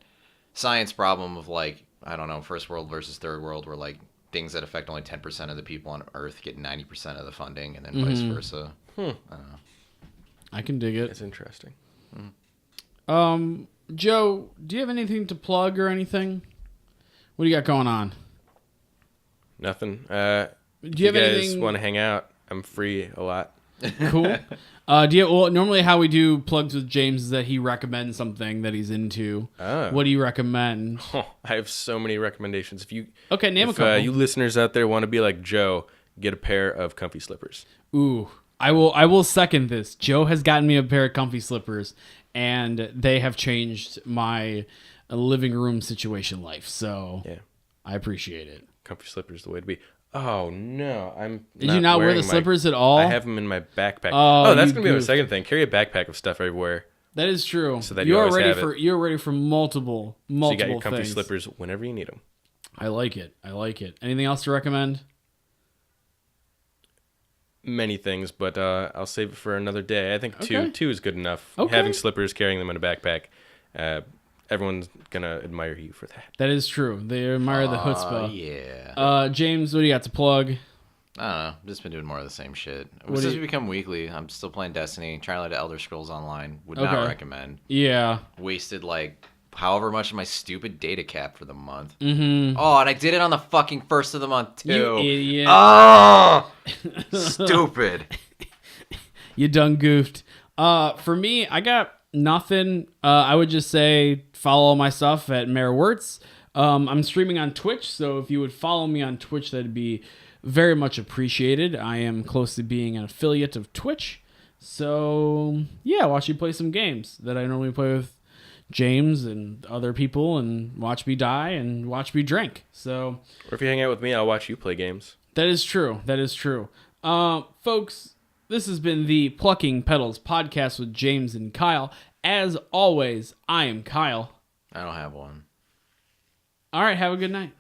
science problem of like, I don't know, first world versus third world, where like things that affect only 10% of the people on Earth get 90% of the funding, and then vice versa. I can dig it. It's interesting. Joe, do you have anything to plug or anything? What do you got going on? Nothing. Do you You have guys anything want to hang out? I'm free a lot. cool? Well, normally how we do plugs with James is that he recommends something that he's into. Oh. What do you recommend? Oh, I have so many recommendations. If you Okay, name a if, couple. you listeners out there want to be like Joe, get a pair of comfy slippers. Ooh, I will second this. Joe has gotten me a pair of comfy slippers, and they have changed my living room situation life. So Yeah, I appreciate it. comfy slippers the way to be. Oh no, I'm. Did you not wear the wearing slippers at all? I have them in my backpack. Oh, that's you gonna be my goofed. second thing. Carry a backpack of stuff everywhere. That is true. So that you always have it. You're ready for multiple So you got your comfy things. slippers whenever you need them. I like it. Anything else to recommend? Many things, but I'll save it for another day. I think Okay. two is good enough. Okay. Having slippers, carrying them in a backpack, everyone's gonna admire you for that. That is true. They admire the chutzpah. Yeah. James, what do you got to plug? I don't know. I've just been doing more of the same shit. What do Since you- we become weekly, I'm still playing Destiny, trying to let Elder Scrolls Online. Would Okay. not recommend. Yeah. Wasted like however much of my stupid data cap for the month. Mm-hmm. Oh, and I did it on the fucking first of the month too. You idiot. Oh, stupid. You done goofed. For me, I got nothing. I would just say follow my stuff at Mayor Wertz. I'm streaming on Twitch, so if you would follow me on Twitch, that'd be very much appreciated. I am close to being an affiliate of Twitch. So, yeah, watch you play some games that I normally play with James and other people, and watch me die and watch me drink. So, Or if you hang out with me, I'll watch you play games. that is true. Folks, this has been the Plucking Petals podcast with James and Kyle. As always, I am Kyle. I don't have one. All right, have a good night.